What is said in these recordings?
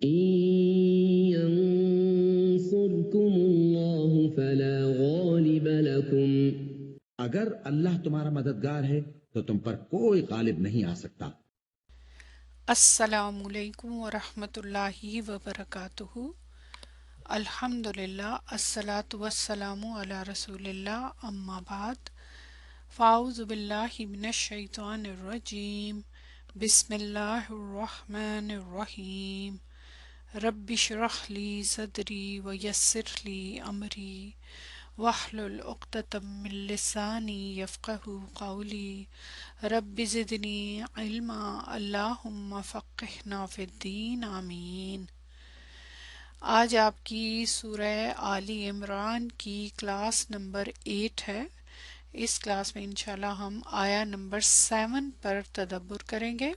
إن ينصركم الله فلا غالب لكم اگر اللہ تمہارا مددگار ہے تو تم پر کوئی غالب نہیں آ سکتا۔ السلام علیکم ورحمۃ اللہ وبرکاتہ۔ الحمدللہ الصلاۃ والسلام علی رسول اللہ، اما بعد، فاعوذ باللہ من الشیطان الرجیم، بسم اللہ الرحمن الرحیم۔ رب اشرح لی صدری ویسر لی امری واحلل عقدۃ من لسانی یفقہوا قولی، رب زدنی علما اللہم فقہنا فی الدین، آمین۔ آج آپ کی سورہ آل عمران کی کلاس نمبر 8 ہے۔ اس کلاس میں انشاءاللہ ہم آیا نمبر 7 پر تدبر کریں گے۔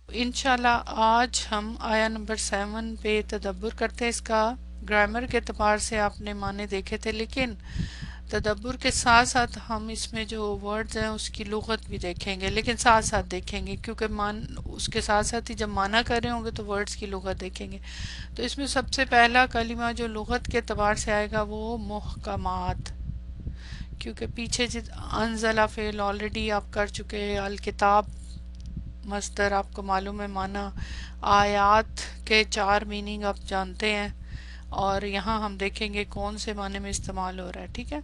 انشاءاللہ آج ہم آیا نمبر 7 پہ تدبر کرتے ہیں۔ اس کا گرامر کے اعتبار سے آپ نے معنی دیکھے تھے، لیکن تدبر کے ساتھ ساتھ ہم اس میں جو ورڈز ہیں اس کی لغت بھی دیکھیں گے، لیکن ساتھ ساتھ دیکھیں گے، کیونکہ اس کے ساتھ ساتھ ہی جب معنی کر رہے ہوں گے تو ورڈز کی لغت دیکھیں گے۔ تو اس میں سب سے پہلا کلمہ جو لغت کے اعتبار سے آئے گا وہ محکمات، کیونکہ پیچھے انزلہ فعل آلریڈی آپ کر چکے، الکتاب مصدر آپ کو معلوم ہے معنی، آیات کے 4 میننگ آپ جانتے ہیں، اور یہاں ہم دیکھیں گے کون سے معنی میں استعمال ہو رہا ہے۔ ٹھیک ہے،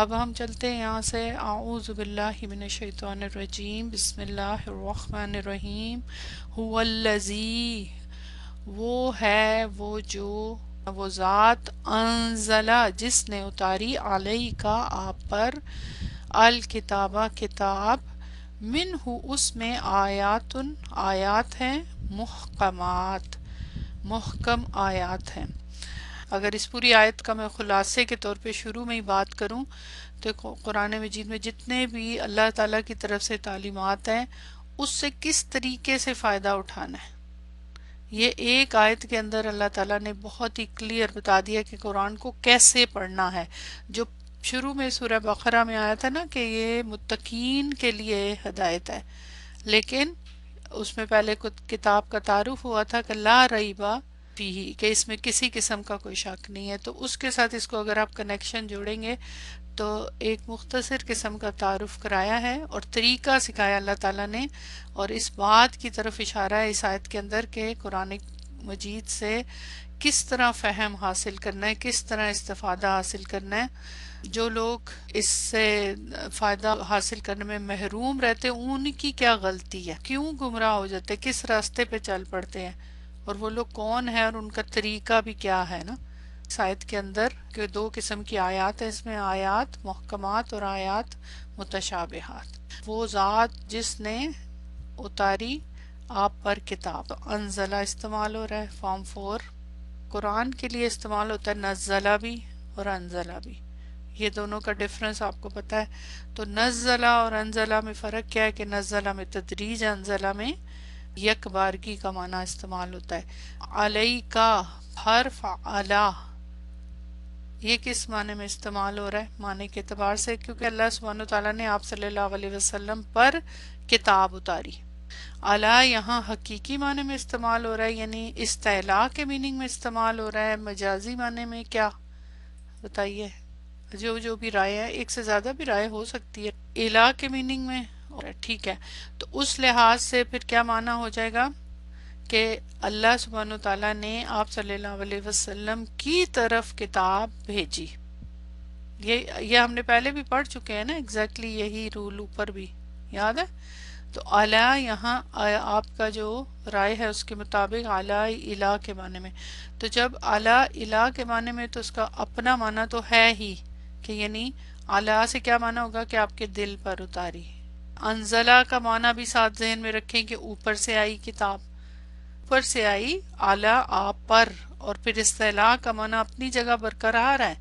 اب ہم چلتے ہیں یہاں سے۔ اعوذ باللہ من الشیطان الرجیم، بسم اللہ الرحمن الرحیم۔ هو الذی، وہ ہے وہ جو، وہ ذات، انزلہ جس نے اتاری، علیہ کا آپ پر، الکتابہ کتاب، منہ اس میں، آیات آیات ہیں، محکمات محکم آیات ہیں۔ اگر اس پوری آیت کا میں خلاصے کے طور پہ شروع میں ہی بات کروں تو قرآن مجید میں جتنے بھی اللہ تعالیٰ کی طرف سے تعلیمات ہیں اس سے کس طریقے سے فائدہ اٹھانا ہے، یہ ایک آیت کے اندر اللہ تعالیٰ نے بہت ہی کلیئر بتا دیا کہ قرآن کو کیسے پڑھنا ہے۔ جو شروع میں سورہ بقرہ میں آیا تھا نا کہ یہ متقین کے لیے ہدایت ہے، لیکن اس میں پہلے کتاب کا تعارف ہوا تھا کہ لا ریبہ فیہ، کہ اس میں کسی قسم کا کوئی شک نہیں ہے، تو اس کے ساتھ اس کو اگر آپ کنیکشن جوڑیں گے تو ایک مختصر قسم کا تعارف کرایا ہے اور طریقہ سکھایا اللہ تعالیٰ نے، اور اس بات کی طرف اشارہ ہے اس آیت کے اندر کہ قرآن مجید سے کس طرح فہم حاصل کرنا ہے، کس طرح استفادہ حاصل کرنا ہے۔ جو لوگ اس سے فائدہ حاصل کرنے میں محروم رہتے ان کی کیا غلطی ہے، کیوں گمراہ ہو جاتے، کس راستے پہ چل پڑتے ہیں، اور وہ لوگ کون ہیں اور ان کا طریقہ بھی کیا ہے نا۔ اس آیت کے اندر کہ 2 قسم کی آیات ہیں، اس میں آیات محکمات اور آیات متشابہات۔ وہ ذات جس نے اتاری آپ پر کتاب، تو انزلہ استعمال ہو رہا ہے، فارم 4 قرآن کے لیے استعمال ہوتا ہے، نزلہ بھی اور انزلہ بھی، یہ دونوں کا ڈفرنس آپ کو پتہ ہے۔ تو نزلہ اور انزلہ میں فرق کیا ہے کہ نزلہ میں تدریج، انزلہ میں یک بارگی کا معنی استعمال ہوتا ہے۔ علیہ کا حرف علا، یہ کس معنی میں استعمال ہو رہا ہے، معنی کے اعتبار سے، کیونکہ اللہ سبحانہ وتعالیٰ نے آپ صلی اللہ علیہ وسلم پر کتاب اتاری۔ علا یہاں حقیقی معنی میں استعمال ہو رہا ہے، یعنی استعلاء کے میننگ میں استعمال ہو رہا ہے، مجازی معنی میں کیا بتائیے، جو بھی رائے ہے، ایک سے زیادہ بھی رائے ہو سکتی ہے، الہ کے میننگ میں، ٹھیک ہے۔ تو اس لحاظ سے پھر کیا معنی ہو جائے گا کہ اللہ سبحانہ وتعالیٰ نے آپ صلی اللہ علیہ وسلم کی طرف کتاب بھیجی۔ یہ ہم نے پہلے بھی پڑھ چکے ہیں نا، ایگزیکٹلی یہی رول اوپر بھی یاد ہے۔ تو اعلیٰ یہاں آپ کا جو رائے ہے اس کے مطابق اعلیٰ الہ کے معنی میں، تو جب اعلیٰ الہ کے معنی میں تو اس کا اپنا معنی تو ہے ہی کہ یعنی اعلیٰ سے کیا معنی ہوگا کہ آپ کے دل پر اتاری۔ انزلہ کا معنی بھی ساتھ ذہن میں رکھیں کہ اوپر سے آئی کتاب، اوپر سے آئی اعلیٰ آپ پر، اور پھر استعلاء کا معنی اپنی جگہ برقرار ہے۔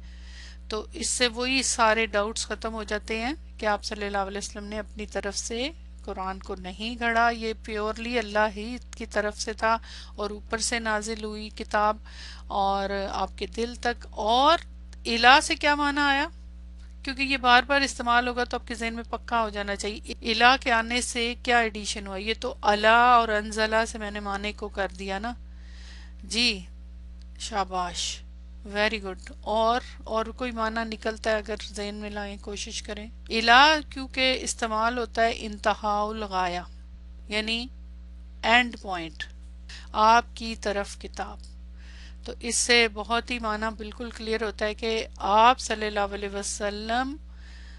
تو اس سے وہی سارے ڈاؤٹس ختم ہو جاتے ہیں کہ آپ صلی اللہ علیہ وسلم نے اپنی طرف سے قرآن کو نہیں گھڑا، یہ پیورلی اللہ ہی کی طرف سے تھا، اور اوپر سے نازل ہوئی کتاب اور آپ کے دل تک۔ اور الہ سے کیا معنی آیا، کیونکہ یہ بار بار استعمال ہوگا تو آپ کے ذہن میں پکا ہو جانا چاہیے، الہ کے آنے سے کیا ایڈیشن ہوا، یہ تو الا اور انزلہ سے میں نے معنی کو کر دیا نا، جی شاباش، ویری گڈ. اور کوئی معنی نکلتا ہے اگر ذہن میں لائیں، کوشش کریں. الہ کیونکہ استعمال ہوتا ہے انتہا الغایہ، یعنی اینڈ پوائنٹ، آپ کی طرف کتاب. تو اس سے بہت ہی معنی بالکل کلیئر ہوتا ہے کہ آپ صلی اللہ علیہ وسلم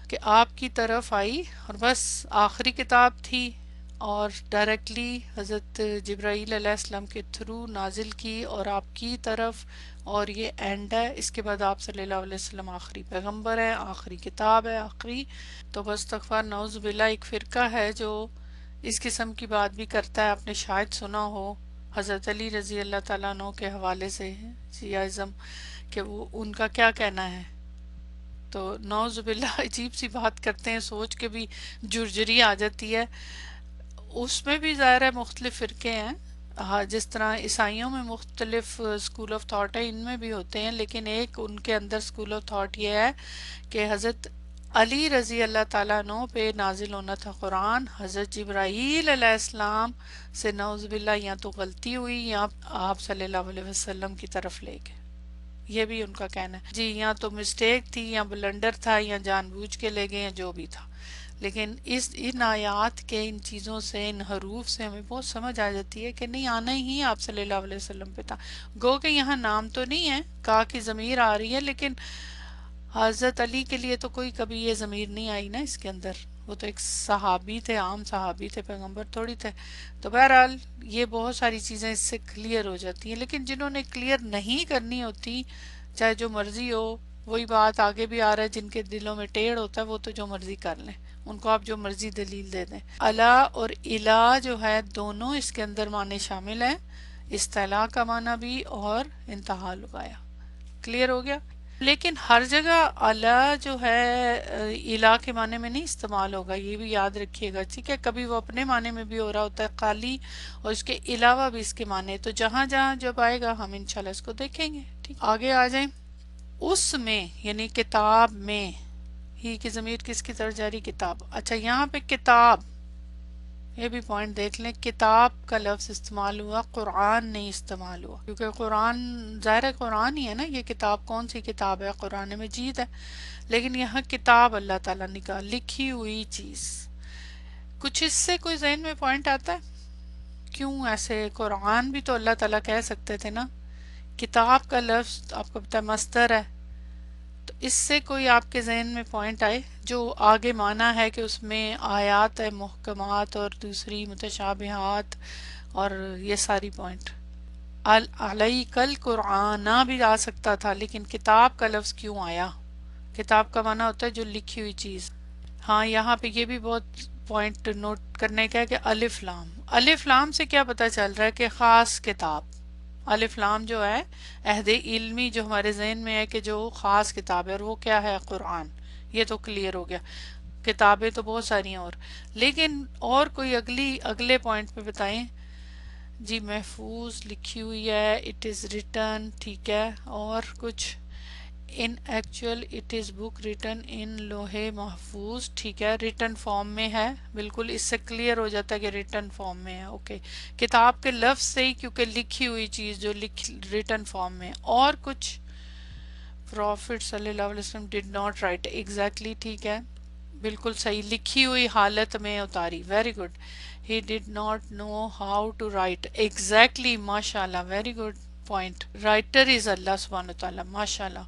کہ آپ کی طرف آئی اور بس آخری کتاب تھی، اور ڈائریکٹلی حضرت جبرائیل علیہ السلام کے تھرو نازل کی اور آپ کی طرف، اور یہ اینڈ ہے. اس کے بعد آپ صلی اللہ علیہ وسلم آخری پیغمبر ہے، آخری کتاب ہے، آخری. تو بس استغفار نعوذ باللہ ایک فرقہ ہے جو اس قسم کی بات بھی کرتا ہے. آپ نے شاید سنا ہو حضرت علی رضی اللہ تعالیٰ عنہ کے حوالے سے شیعہ ازم کہ وہ ان کا کیا کہنا ہے. تو نعوذ باللہ عجیب سی بات کرتے ہیں، سوچ کے بھی جرجری آ جاتی ہے. اس میں بھی ظاہر ہے مختلف فرقے ہیں، ہاں جس طرح عیسائیوں میں مختلف اسکول آف تھاٹ ہے، ان میں بھی ہوتے ہیں، لیکن ایک ان کے اندر اسکول آف تھاٹ یہ ہے کہ حضرت علی رضی اللہ تعالیٰ عنہ پہ نازل ہونا تھا قرآن، حضرت جبرائیل علیہ السلام سے نعوذ باللہ یا تو غلطی ہوئی یا آپ صلی اللہ علیہ وسلم کی طرف لے گئے. یہ بھی ان کا کہنا ہے جی، یا تو مسٹیک تھی یا بلنڈر تھا یا جان بوجھ کے لے گئے یا جو بھی تھا. لیکن ان آیات کے ان چیزوں سے، ان حروف سے ہمیں بہت سمجھ آ جاتی ہے کہ نہیں، آنا ہی آپ صلی اللہ علیہ وسلم پہ تھا. گو کہ یہاں نام تو نہیں ہے، کہا کی ضمیر آ رہی ہے، لیکن حضرت علی کے لیے تو کوئی کبھی یہ ضمیر نہیں آئی نا اس کے اندر. وہ تو ایک صحابی تھے، عام صحابی تھے، پیغمبر تھوڑی تھے. تو بہرحال یہ بہت ساری چیزیں اس سے کلیئر ہو جاتی ہیں. لیکن جنہوں نے کلیئر نہیں کرنی ہوتی، چاہے جو مرضی ہو، وہی بات آگے بھی آ رہا ہے، جن کے دلوں میں ٹیڑھ ہوتا ہے وہ تو جو مرضی کر لیں، ان کو آپ جو مرضی دلیل دے دیں. اللہ اور الہ جو ہے دونوں اس کے اندر معنی شامل ہیں، اصطلاح کا معنی بھی اور انتہا لگایا. کلیئر ہو گیا. لیکن ہر جگہ اللہ جو ہے الہ کے معنی میں نہیں استعمال ہوگا، یہ بھی یاد رکھیے گا، ٹھیک ہے. کبھی وہ اپنے معنی میں بھی ہو رہا ہوتا ہے خالی، اور اس کے علاوہ بھی اس کے معنی. تو جہاں جہاں جب آئے گا ہم انشاءاللہ اس کو دیکھیں گے. ٹھیک، آگے آ جائیں. اس میں یعنی کتاب میں، ہی کی ضمیر کس کی طرف جاری؟ کتاب. اچھا یہاں پہ کتاب، یہ بھی پوائنٹ دیکھ لیں، کتاب کا لفظ استعمال ہوا، قرآن نہیں استعمال ہوا، کیونکہ قرآن ظاہر ہے قرآن ہی ہے نا. یہ کتاب کون سی کتاب ہے؟ قرآن مجید ہے. لیکن یہاں کتاب اللہ تعالیٰ نے کہا، لکھی ہوئی چیز. کچھ اس سے کوئی ذہن میں پوائنٹ آتا ہے کیوں ایسے؟ قرآن بھی تو اللہ تعالیٰ کہہ سکتے تھے نا. کتاب کا لفظ آپ کو پتہ ہے مصدر ہے. تو اس سے کوئی آپ کے ذہن میں پوائنٹ آئے جو آگے مانا ہے کہ اس میں آیات ہے محکمات اور دوسری متشابہات اور یہ ساری پوائنٹ. علیک القرآن بھی آ سکتا تھا، لیکن کتاب کا لفظ کیوں آیا؟ کتاب کا معنی ہوتا ہے جو لکھی ہوئی چیز. ہاں یہاں پہ یہ بھی بہت پوائنٹ نوٹ کرنے کا ہے کہ الف لام، الف لام سے کیا پتہ چل رہا ہے کہ خاص کتاب. الف لام جو ہے عہد علمی جو ہمارے ذہن میں ہے کہ جو خاص کتاب ہے، اور وہ کیا ہے؟ قرآن. یہ تو کلیئر ہو گیا. کتابیں تو بہت ساری ہیں لیکن اور کوئی اگلے پوائنٹ پہ بتائیں جی. محفوظ لکھی ہوئی ہے، اٹ از ریٹن، ٹھیک ہے. اور کچھ in actual it is book written in لوہے محفوظ، ٹھیک ہے. ریٹن فارم میں ہے، بالکل اس سے کلیئر ہو جاتا ہے کہ ریٹن فارم میں ہے. اوکے، کتاب کے لفظ سے ہی، کیونکہ لکھی ہوئی چیز جو ریٹن فارم میں. اور کچھ پروفٹ صلی اللہ علیہ وسلم ڈڈ ناٹ رائٹ، ایگزیکٹلی ٹھیک ہے، بالکل صحیح، لکھی ہوئی حالت میں اتاری. Very good. He did not know how to write, exactly, ماشاء اللہ، very good point. Writer is Allah سبحانہ وتعالیٰ، ماشاء اللہ.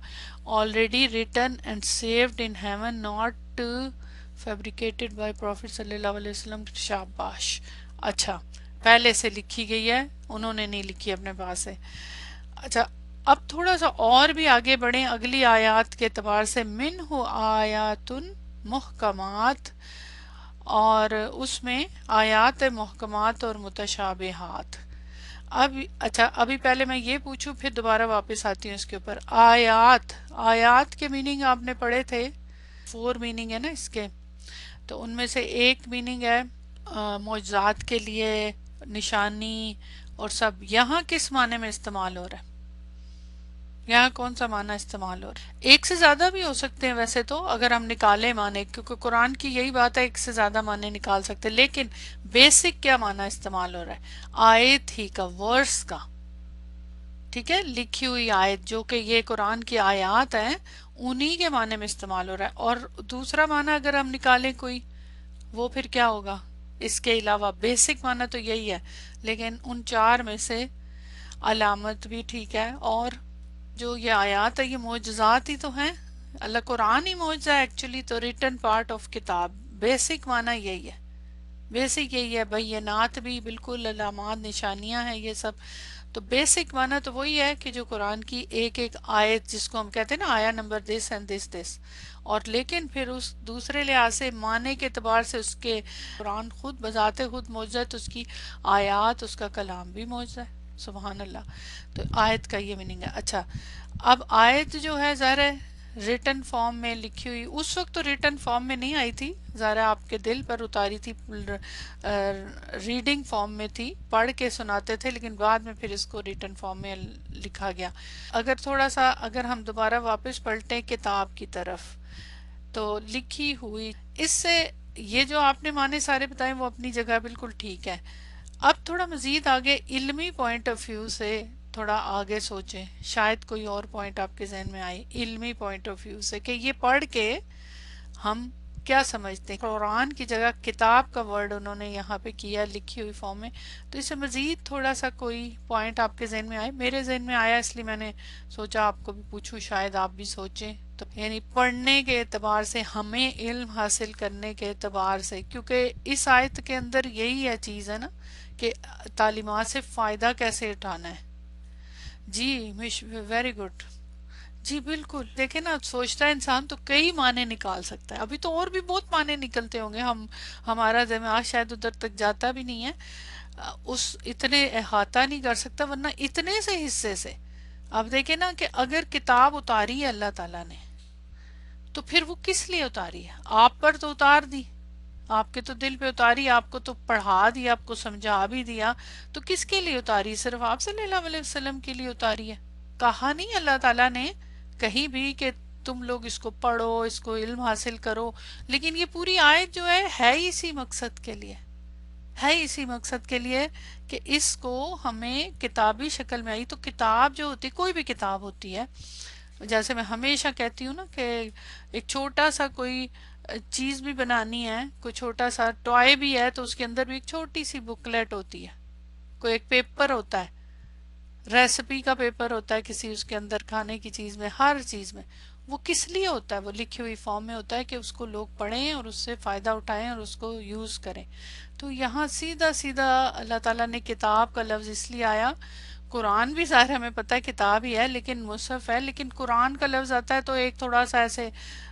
already written and saved in heaven, not fabricated by Prophet صلی اللہ علیہ وسلم. شاباش. اچھا پہلے سے لکھی گئی ہے، انہوں نے نہیں لکھی اپنے پاس سے. اچھا اب تھوڑا سا اور بھی آگے بڑھیں اگلی آیات کے اعتبار سے. منہ آیات محکمات، اور اس میں آیات محکمات اور متشابہات. اب اچھا ابھی پہلے میں یہ پوچھوں پھر دوبارہ واپس آتی ہوں اس کے اوپر. آیات کے میننگ آپ نے پڑھے تھے، 4 میننگ ہے نا اس کے. تو ان میں سے ایک میننگ ہے معجزات کے لیے، نشانی اور سب. یہاں کس معنی میں استعمال ہو رہا ہے؟ یہاں کون سا معنی استعمال ہو رہا ہے؟ ایک سے زیادہ بھی ہو سکتے ہیں ویسے تو، اگر ہم نکالے معنی، کیونکہ قرآن کی یہی بات ہے، ایک سے زیادہ معنی نکال سکتے. لیکن بیسک کیا معنی استعمال ہو رہا ہے؟ آیت ہی کا، ورس کا. ٹھیک ہے، لکھی ہوئی آیت، جو کہ یہ قرآن کی آیات ہیں انہی کے معنی میں استعمال ہو رہا ہے. اور دوسرا معنی اگر ہم نکالیں کوئی، وہ پھر کیا ہوگا؟ اس کے علاوہ بیسک معنی تو یہی ہے، لیکن ان چار میں سے علامت بھی ٹھیک ہے، اور جو یہ آیات ہے یہ معجزات ہی تو ہیں. اللہ قرآن ہی معجزہ ہے ایکچولی، تو ریٹن پارٹ آف کتاب. بیسک معنی یہی ہے، بیسک یہی ہے. بینات بھی بالکل علامات نشانیاں ہیں یہ سب. تو بیسک معنی تو وہی ہے کہ جو قرآن کی ایک ایک آیت، جس کو ہم کہتے ہیں نا آیا نمبر دس اینڈ دس. اور لیکن پھر اس دوسرے لحاظ سے معنی کے اعتبار سے اس کے قرآن خود بذات خود معجزہ ہے، تو اس کی آیات، اس کا کلام بھی معجزہ ہے. سبحان اللہ. تو آیت کا یہ میننگ ہے. اچھا، اب آیت جو ہے ظاہر ہے ریٹن فارم میں لکھی ہوئی، اس وقت تو ریٹن فارم میں نہیں آئی تھی، ظاہر ہے آپ کے دل پر اتاری تھی، ریڈنگ فارم میں تھی، پڑھ کے سناتے تھے، لیکن بعد میں پھر اس کو ریٹن فارم میں لکھا گیا. اگر تھوڑا سا اگر ہم دوبارہ واپس پلٹیں کتاب کی طرف، تو لکھی ہوئی، اس سے یہ جو آپ نے معنی سارے بتائے وہ اپنی جگہ بالکل ٹھیک ہے. اب تھوڑا مزید آگے علمی پوائنٹ آف ویو سے تھوڑا آگے سوچیں، شاید کوئی اور پوائنٹ آپ کے ذہن میں آئے علمی پوائنٹ آف ویو سے، کہ یہ پڑھ کے ہم کیا سمجھتے ہیں. قرآن کی جگہ کتاب کا ورڈ انہوں نے یہاں پہ کیا لکھی ہوئی فارم میں، تو اس سے مزید تھوڑا سا کوئی پوائنٹ آپ کے ذہن میں آئے. میرے ذہن میں آیا، اس لیے میں نے سوچا آپ کو بھی پوچھوں، شاید آپ بھی سوچیں. تو یعنی پڑھنے کے اعتبار سے، ہمیں علم حاصل کرنے کے اعتبار سے، کیونکہ اس آیت کے اندر یہی ہے چیز ہے نا کہ تعلیمات سے فائدہ کیسے اٹھانا ہے. جی ویری گڈ. جی بالکل، دیکھیں نا سوچتا ہے انسان تو کئی معنی نکال سکتا ہے. ابھی تو اور بھی بہت معنی نکلتے ہوں گے، ہمارا دماغ شاید ادھر تک جاتا بھی نہیں ہے، اس اتنے احاطہ نہیں کر سکتا، ورنہ اتنے سے حصے سے. اب دیکھیں نا کہ اگر کتاب اتاری ہے اللہ تعالیٰ نے، تو پھر وہ کس لیے اتاری ہے؟ آپ پر تو اتار دی، آپ کے تو دل پہ اتاری، آپ کو تو پڑھا دیا، آپ کو سمجھا بھی دیا، تو کس کے لیے اتاری؟ صرف آپ صلی اللہ علیہ وسلم کے لیے اتاری ہے. کہا نہیں اللہ تعالیٰ نے کہیں بھی کہ تم لوگ اس کو پڑھو، اس کو علم حاصل کرو، لیکن یہ پوری آیت جو ہے ہی اسی مقصد کے لیے، ہے اسی مقصد کے لیے کہ اس کو ہمیں کتابی شکل میں آئی. تو کتاب جو ہوتی، کوئی بھی کتاب ہوتی ہے، جیسے میں ہمیشہ کہتی ہوں نا کہ ایک چھوٹا سا کوئی چیز بھی بنانی ہے، کوئی چھوٹا سا ٹوائے بھی ہے، تو اس کے اندر بھی ایک چھوٹی سی بکلیٹ ہوتی ہے، کوئی ایک پیپر ہوتا ہے، ریسپی کا پیپر ہوتا ہے کسی اس کے اندر کھانے کی چیز میں، ہر چیز میں. وہ کس لیے ہوتا ہے؟ وہ لکھی ہوئی فارم میں ہوتا ہے کہ اس کو لوگ پڑھیں اور اس سے فائدہ اٹھائیں اور اس کو یوز کریں. تو یہاں سیدھا سیدھا اللہ تعالیٰ نے کتاب کا لفظ اس لیے آیا. قرآن بھی ظاہر ہمیں پتہ ہے کتاب ہی ہے، لیکن مصحف ہے، لیکن قرآن کا لفظ آتا ہے تو ایک تھوڑا سا ایسے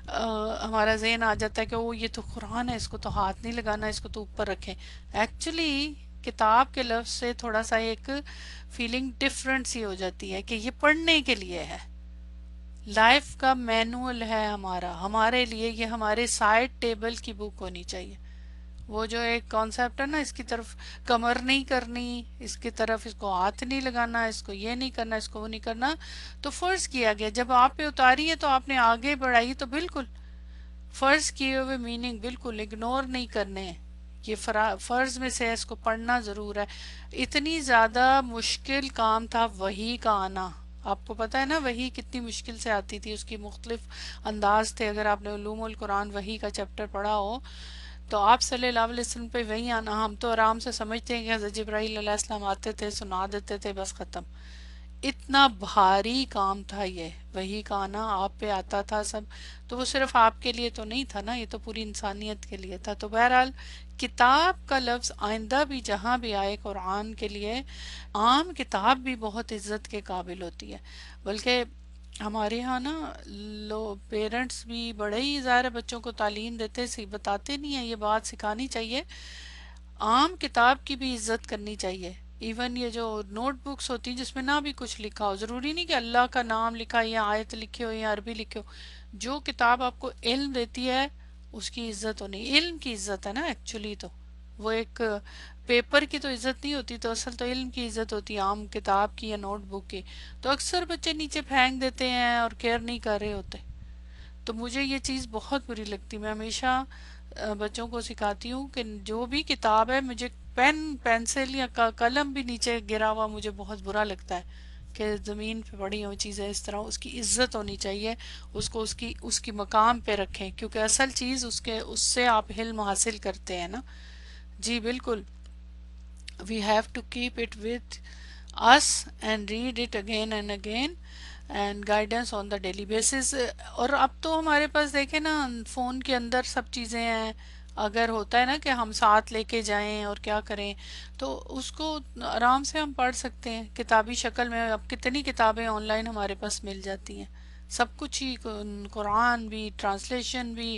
ہمارا ذہن آ جاتا ہے کہ وہ یہ تو قرآن ہے، اس کو تو ہاتھ نہیں لگانا، اس کو تو اوپر رکھیں. ایکچولی کتاب کے لفظ سے تھوڑا سا ایک فیلنگ ڈفرنٹ سی ہو جاتی ہے کہ یہ پڑھنے کے لیے ہے، لائف کا مینول ہے ہمارا، ہمارے لیے یہ ہمارے سائڈ ٹیبل کی بک ہونی چاہیے. وہ جو ایک کانسیپٹ ہے نا، اس کی طرف کمر نہیں کرنی، اس کی طرف اس کو ہاتھ نہیں لگانا، اس کو یہ نہیں کرنا، اس کو وہ نہیں کرنا، تو فرض کیا گیا جب آپ پہ اتاری ہے تو آپ نے آگے بڑھائی، تو بالکل فرض کیے ہوئے میننگ بالکل اگنور نہیں کرنے ہیں. یہ فرض میں سے اس کو پڑھنا ضرور ہے. اتنی زیادہ مشکل کام تھا وحی کا آنا. آپ کو پتہ ہے نا وحی کتنی مشکل سے آتی تھی، اس کی مختلف انداز تھے. اگر آپ نے علوم القرآن وحی کا چیپٹر پڑھا ہو تو آپ صلی اللہ علیہ وسلم پہ وحی آنا، ہم تو آرام سے سمجھتے ہیں کہ حضرت جبرائیل علیہ السلام آتے تھے، سنا دیتے تھے، بس ختم. اتنا بھاری کام تھا یہ وحی کا آنا، آپ پہ آتا تھا سب. تو وہ صرف آپ کے لیے تو نہیں تھا نا، یہ تو پوری انسانیت کے لیے تھا. تو بہرحال کتاب کا لفظ آئندہ بھی جہاں بھی آئے قرآن کے لیے، عام کتاب بھی بہت عزت کے قابل ہوتی ہے. بلکہ ہمارے ہاں نا پیرنٹس بھی بڑے ہی ظاہر بچوں کو تعلیم دیتے، بتاتے نہیں ہیں، یہ بات سکھانی چاہیے. عام کتاب کی بھی عزت کرنی چاہیے. ایون یہ جو نوٹ بکس ہوتی ہیں جس میں نہ بھی کچھ لکھا ہو، ضروری نہیں کہ اللہ کا نام لکھا یا آیت لکھی ہو یا عربی لکھے ہو، جو کتاب آپ کو علم دیتی ہے اس کی عزت ہونی. علم کی عزت ہے نا ایکچولی، تو وہ ایک پیپر کی تو عزت نہیں ہوتی، تو اصل تو علم کی عزت ہوتی ہے، عام کتاب کی یا نوٹ بک کی. تو اکثر بچے نیچے پھینک دیتے ہیں اور کیئر نہیں کر رہے ہوتے. تو مجھے یہ چیز بہت بری لگتی. میں ہمیشہ بچوں کو سکھاتی ہوں کہ جو بھی کتاب ہے، مجھے پین پینسل یا قلم بھی نیچے گرا ہوا مجھے بہت برا لگتا ہے. کہ زمین پہ پڑی ہوئی چیزیں اس طرح اس کی عزت ہونی چاہیے، اس کو اس کی مقام پہ رکھیں، کیونکہ اصل چیز اس سے آپ علم حاصل کرتے ہیں نا. جی بالکل. We have to keep it with us and read it again and again and guidance on the daily basis. اور اب تو ہمارے پاس دیکھیں نا فون کے اندر سب چیزیں ہیں، اگر ہوتا ہے نا کہ ہم ساتھ لے کے جائیں اور کیا کریں تو اس کو آرام سے ہم پڑھ سکتے ہیں کتابی شکل میں. اب کتنی کتابیں آن لائن ہمارے پاس مل جاتی ہیں، سب کچھ ہی، قرآن بھی، ٹرانسلیشن بھی،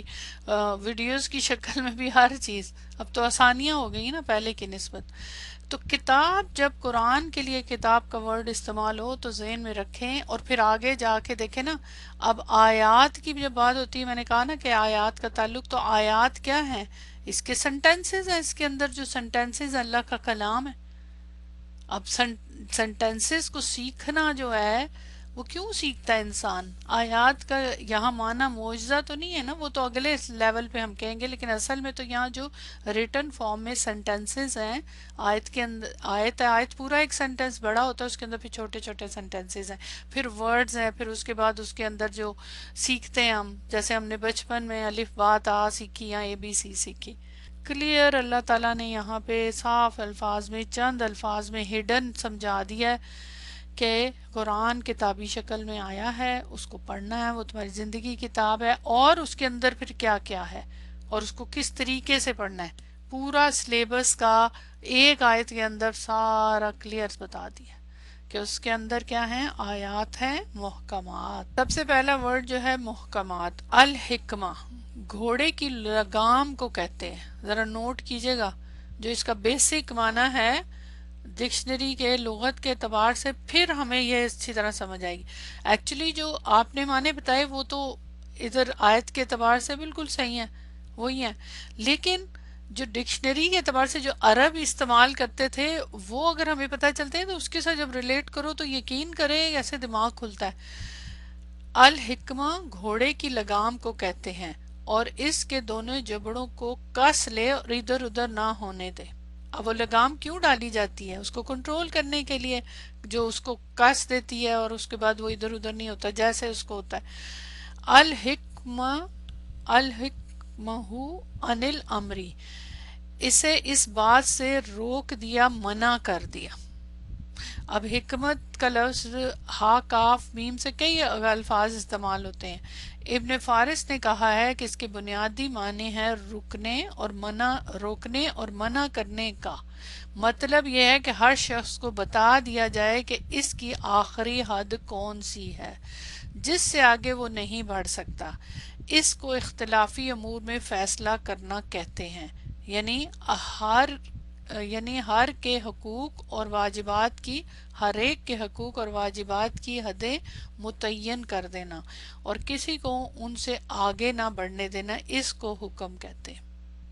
ویڈیوز کی شکل میں بھی، ہر چیز. اب تو آسانیاں ہو گئی نا پہلے کی نسبت. تو کتاب، جب قرآن کے لیے کتاب کا ورڈ استعمال ہو تو ذہن میں رکھیں، اور پھر آگے جا کے دیکھیں نا. اب آیات کی جب بات ہوتی ہے، میں نے کہا نا کہ آیات کا تعلق، تو آیات کیا ہیں؟ اس کے سنٹینسز ہیں، اس کے اندر جو سنٹینسز اللہ کا کلام ہے. اب سنٹینسز کو سیکھنا جو ہے وہ کیوں سیکھتا ہے انسان؟ آیات کا یہاں معنی معجزہ تو نہیں ہے نا، وہ تو اگلے لیول پہ ہم کہیں گے، لیکن اصل میں تو یہاں جو ریٹن فارم میں سنٹینسز ہیں، آیت کے اندر، آیت پورا ایک سنٹینس بڑا ہوتا ہے، اس کے اندر پھر چھوٹے چھوٹے سنٹینسز ہیں، پھر ورڈز ہیں، پھر اس کے بعد اس کے اندر جو سیکھتے ہیں ہم، جیسے ہم نے بچپن میں الف با تا سیکھی یا اے بی سی سیکھی. کلیئر اللہ تعالیٰ نے یہاں پہ صاف الفاظ میں، چند الفاظ میں ہڈن سمجھا دیا ہے کہ قرآن کتابی شکل میں آیا ہے، اس کو پڑھنا ہے، وہ تمہاری زندگی کی کتاب ہے، اور اس کے اندر پھر کیا کیا ہے اور اس کو کس طریقے سے پڑھنا ہے. پورا سلیبس کا ایک آیت کے اندر سارا کلیئر بتا دیا کہ اس کے اندر کیا ہیں، آیات ہیں محکمات. سب سے پہلا ورڈ جو ہے محکمات، الحکمہ، گھوڑے کی لگام کو کہتے ہیں. ذرا نوٹ کیجئے گا، جو اس کا بیسک معنی ہے ڈکشنری کے لغت کے اعتبار سے، پھر ہمیں یہ اچھی طرح سمجھ آئے گی. ایکچولی جو آپ نے معنی بتائے وہ تو ادھر آیت کے اعتبار سے بالکل صحیح ہیں، وہی ہیں، لیکن جو ڈکشنری کے اعتبار سے جو عرب استعمال کرتے تھے وہ اگر ہمیں پتہ چلتے ہیں تو اس کے ساتھ جب ریلیٹ کرو تو یقین کریں ایسے دماغ کھلتا ہے. الحکمہ گھوڑے کی لگام کو کہتے ہیں اور اس کے دونوں جبڑوں کو کس لے اور ادھر ادھر نہ ہونے دے. اب وہ لگام کیوں ڈالی جاتی ہے؟ اس کو کنٹرول کرنے کے لیے، جو اس کو کس دیتی ہے اور اس کے بعد وہ ادھر ادھر نہیں ہوتا جیسے اس کو ہوتا ہے. الحکمہ، الحکمہ عن الامری، اسے اس بات سے روک دیا، منع کر دیا. اب حکمت کا لفظ ہا کاف میم سے کئی الفاظ استعمال ہوتے ہیں. ابن فارس نے کہا ہے کہ اس کے بنیادی معنی ہے روکنے اور منع کرنے کا. مطلب یہ ہے کہ ہر شخص کو بتا دیا جائے کہ اس کی آخری حد کون سی ہے جس سے آگے وہ نہیں بڑھ سکتا. اس کو اختلافی امور میں فیصلہ کرنا کہتے ہیں، یعنی ہر کے حقوق اور واجبات کی، ہر ایک کے حقوق اور واجبات کی حدیں متعین کر دینا اور کسی کو ان سے آگے نہ بڑھنے دینا، اس کو حکم کہتے ہیں.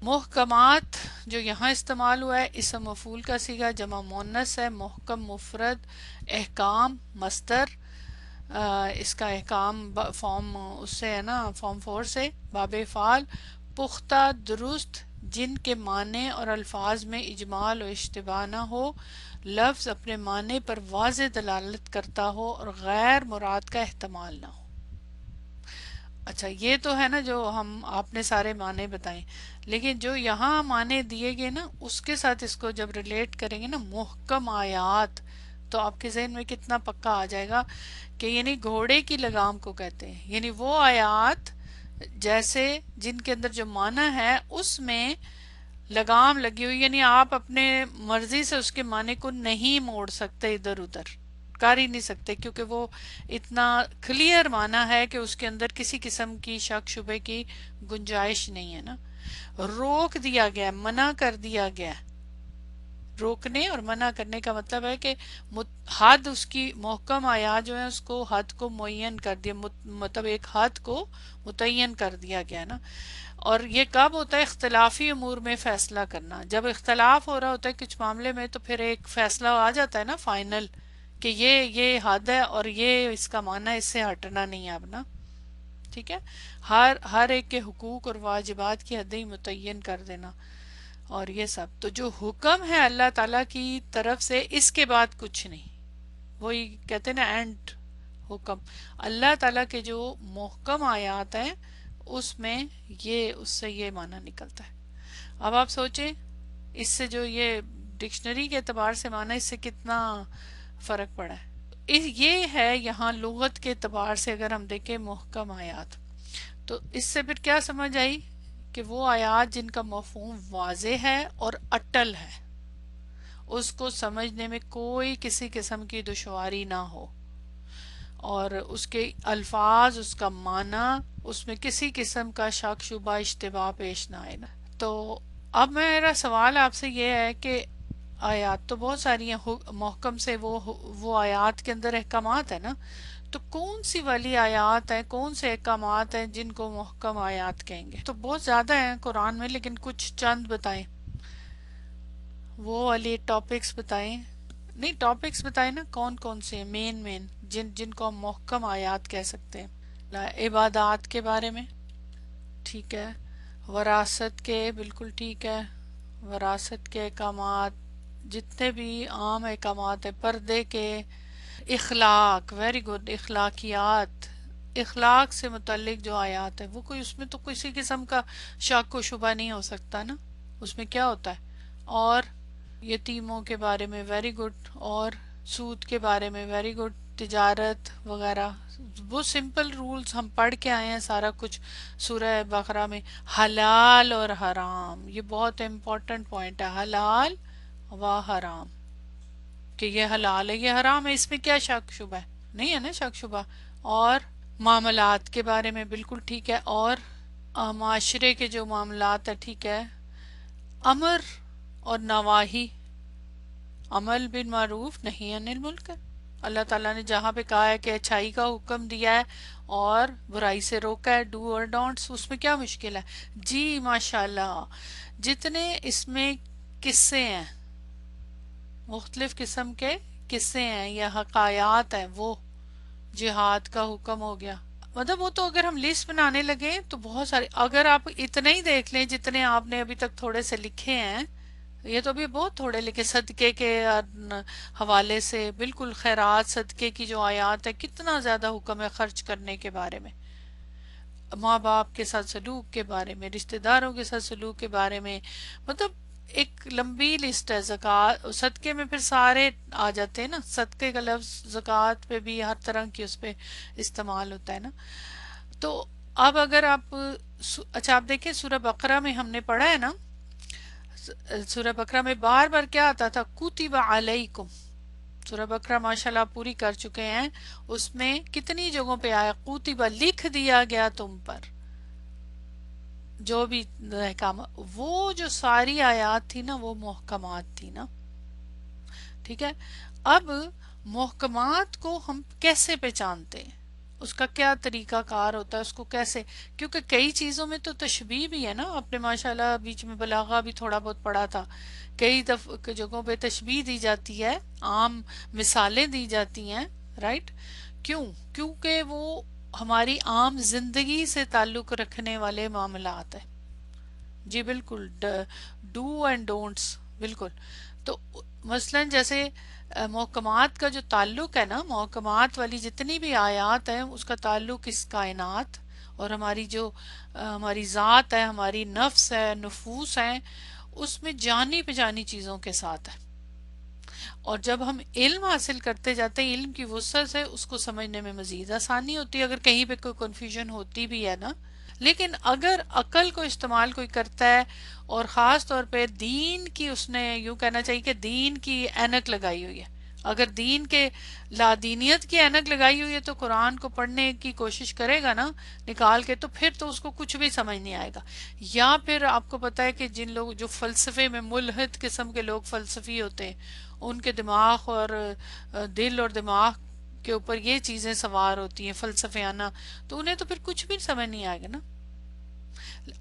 محکمات جو یہاں استعمال ہوا ہے اسم مفعول کا صیغہ، جمع مؤنث ہے. محکم مفرد، احکام مصدر، اس کا احکام فارم اس سے ہے نا، فارم 4 سے، باب فعال. پختہ، درست، جن کے معنی اور الفاظ میں اجمال و اشتباہ نہ ہو، لفظ اپنے معنی پر واضح دلالت کرتا ہو اور غیر مراد کا احتمال نہ ہو. اچھا یہ تو ہے نا جو آپ نے سارے معنی بتائیں، لیکن جو یہاں معنی دیے گئے نا اس کے ساتھ اس کو جب ریلیٹ کریں گے نا، محکم آیات، تو آپ کے ذہن میں کتنا پکا آ جائے گا کہ یعنی گھوڑے کی لگام کو کہتے ہیں، یعنی وہ آیات جیسے جن کے اندر جو معنی ہے اس میں لگام لگی ہوئی، یعنی آپ اپنے مرضی سے اس کے معنی کو نہیں موڑ سکتے، ادھر ادھر کر ہی نہیں سکتے، کیونکہ وہ اتنا کلیئر معنی ہے کہ اس کے اندر کسی قسم کی شک شبے کی گنجائش نہیں ہے نا. روک دیا گیا، منع کر دیا گیا. روکنے اور منع کرنے کا مطلب ہے کہ حد، اس کی محکم آیات جو ہیں اس کو حد کو معین کر دیا، مطلب ایک حد کو متعین کر دیا گیا نا. اور یہ کب ہوتا ہے؟ اختلافی امور میں فیصلہ کرنا. جب اختلاف ہو رہا ہوتا ہے کچھ معاملے میں تو پھر ایک فیصلہ آ جاتا ہے نا فائنل، کہ یہ حد ہے اور یہ اس کا معنی اس سے ہٹنا نہیں ہے اب نا. ٹھیک ہے، ہر ایک کے حقوق اور واجبات کی حدیں متعین کر دینا اور یہ سب. تو جو حکم ہے اللہ تعالیٰ کی طرف سے، اس کے بعد کچھ نہیں، وہی کہتے ہیں نا اینڈ حکم. اللہ تعالیٰ کے جو محکم آیات ہیں اس میں یہ اس سے یہ معنی نکلتا ہے. اب آپ سوچیں اس سے جو یہ ڈکشنری کے اعتبار سے معنی اس سے کتنا فرق پڑا ہے. یہ ہے یہاں لغت کے اعتبار سے اگر ہم دیکھیں محکم آیات، تو اس سے پھر کیا سمجھ آئی کہ وہ آیات جن کا مفہوم واضح ہے اور اٹل ہے، اس کو سمجھنے میں کوئی کسی قسم کی دشواری نہ ہو، اور اس کے الفاظ، اس کا معنی، اس میں کسی قسم کا شک شبہ اشتباہ پیش نہ آئے. تو اب میرا سوال آپ سے یہ ہے کہ آیات تو بہت ساری ہیں، محکم سے وہ آیات کے اندر احکامات ہیں نا، تو کون سی والی آیات ہیں، کون سے احکامات ہیں جن کو محکم آیات کہیں گے؟ تو بہت زیادہ ہیں قرآن میں، لیکن کچھ چند بتائیں، وہ والی ٹاپکس بتائیں. نہیں ٹاپکس بتائیں نا، کون کون سے ہیں مین جن کو ہم محکم آیات کہہ سکتے ہیں. عبادات کے بارے میں ٹھیک ہے، وراثت کے بالکل ٹھیک ہے، وراثت کے احکامات، جتنے بھی عام احکامات ہیں، پردے کے، اخلاق، ویری گڈ، اخلاقیات، اخلاق سے متعلق جو آیات ہے وہ کوئی، اس میں تو کسی قسم کا شک و شبہ نہیں ہو سکتا نا، اس میں کیا ہوتا ہے. اور یتیموں کے بارے میں ویری گڈ، اور سود کے بارے میں ویری گڈ، تجارت وغیرہ، وہ سمپل رولز ہم پڑھ کے آئے ہیں سارا کچھ سورہ بقرہ میں. حلال اور حرام، یہ بہت امپورٹنٹ پوائنٹ ہے، حلال و حرام، کہ یہ حلال ہے یہ حرام ہے، اس میں کیا شک شبہ ہے؟ نہیں ہے نا شک شبہ. اور معاملات کے بارے میں بالکل ٹھیک ہے، اور معاشرے کے جو معاملات ہے ٹھیک ہے، امر اور نواہی، عمل بالمعروف نہی عن المنکر. اللہ تعالیٰ نے جہاں پہ کہا ہے کہ اچھائی کا حکم دیا ہے اور برائی سے روکا ہے، ڈو اور ڈونٹس، اس میں کیا مشکل ہے؟ جی ماشاءاللہ، جتنے اس میں قصے ہیں، مختلف قسم کے قصے ہیں یا حکایات ہیں، وہ جہاد کا حکم ہو گیا. مطلب وہ تو اگر ہم لسٹ بنانے لگے تو بہت سارے، اگر آپ اتنے ہی دیکھ لیں جتنے آپ نے ابھی تک تھوڑے سے لکھے ہیں، یہ تو ابھی بہت تھوڑے لکھے، صدقے کے حوالے سے بالکل، خیرات صدقے کی جو آیات ہے، کتنا زیادہ حکم ہے خرچ کرنے کے بارے میں، ماں باپ کے ساتھ سلوک کے بارے میں، رشتہ داروں کے ساتھ سلوک کے بارے میں، مطلب ایک لمبی لسٹ ہے. زکوٰۃ، صدقے میں پھر سارے آ جاتے ہیں نا، صدقے کا لفظ زکوٰۃ پہ بھی ہر طرح کی اس پہ استعمال ہوتا ہے نا. تو اب اگر آپ اچھا آپ دیکھیں سورہ بقرہ میں ہم نے پڑھا ہے نا، سورہ بقرہ میں بار بار کیا آتا تھا؟ کتب علیکم. سورہ بقرہ ماشاءاللہ آپ پوری کر چکے ہیں، اس میں کتنی جگہوں پہ آیا کتب، لکھ دیا گیا تم پر جو بھی احکام. وہ جو ساری آیات تھی نا وہ محکمات تھی نا، ٹھیک ہے. اب محکمات کو ہم کیسے پہچانتے ہیں؟ اس کا کیا طریقہ کار ہوتا ہے؟ اس کو کیسے، کیونکہ کئی چیزوں میں تو تشبیہ بھی ہے نا، آپ نے ماشاءاللہ بیچ میں بلاغہ بھی تھوڑا بہت پڑھا تھا، کئی جگہوں پہ تشبیہ دی جاتی ہے، عام مثالیں دی جاتی ہیں، رائٹ. کیونکہ وہ ہماری عام زندگی سے تعلق رکھنے والے معاملات ہیں. جی بالکل، ڈو اینڈ ڈونٹس، بالکل. تو مثلا جیسے محکمات کا جو تعلق ہے نا، محکمات والی جتنی بھی آیات ہیں اس کا تعلق اس کائنات اور ہماری جو ہماری ذات ہے، ہماری نفس ہے، نفوس ہیں، اس میں جانی پہچانی چیزوں کے ساتھ ہے. اور جب ہم علم حاصل کرتے جاتے ہیں، علم کی وسعت سے اس کو سمجھنے میں مزید آسانی ہوتی ہے، اگر کہیں پہ کوئی کنفیوژن ہوتی بھی ہے نا. لیکن اگر عقل کو استعمال کوئی کرتا ہے اور خاص طور پہ دین کی، اس نے یوں کہنا چاہیے کہ دین کی اینک لگائی ہوئی ہے، اگر دین کے لادینیت کی اینک لگائی ہوئی ہے تو قرآن کو پڑھنے کی کوشش کرے گا نا نکال کے، تو پھر تو اس کو کچھ بھی سمجھ نہیں آئے گا. یا پھر آپ کو پتا ہے کہ جن لوگ جو فلسفے میں ملحد قسم کے لوگ فلسفی ہوتے ہیں، ان کے دماغ اور دل اور دماغ کے اوپر یہ چیزیں سوار ہوتی ہیں فلسفیانہ، تو انہیں تو پھر کچھ بھی سمجھ نہیں آئے گا نا.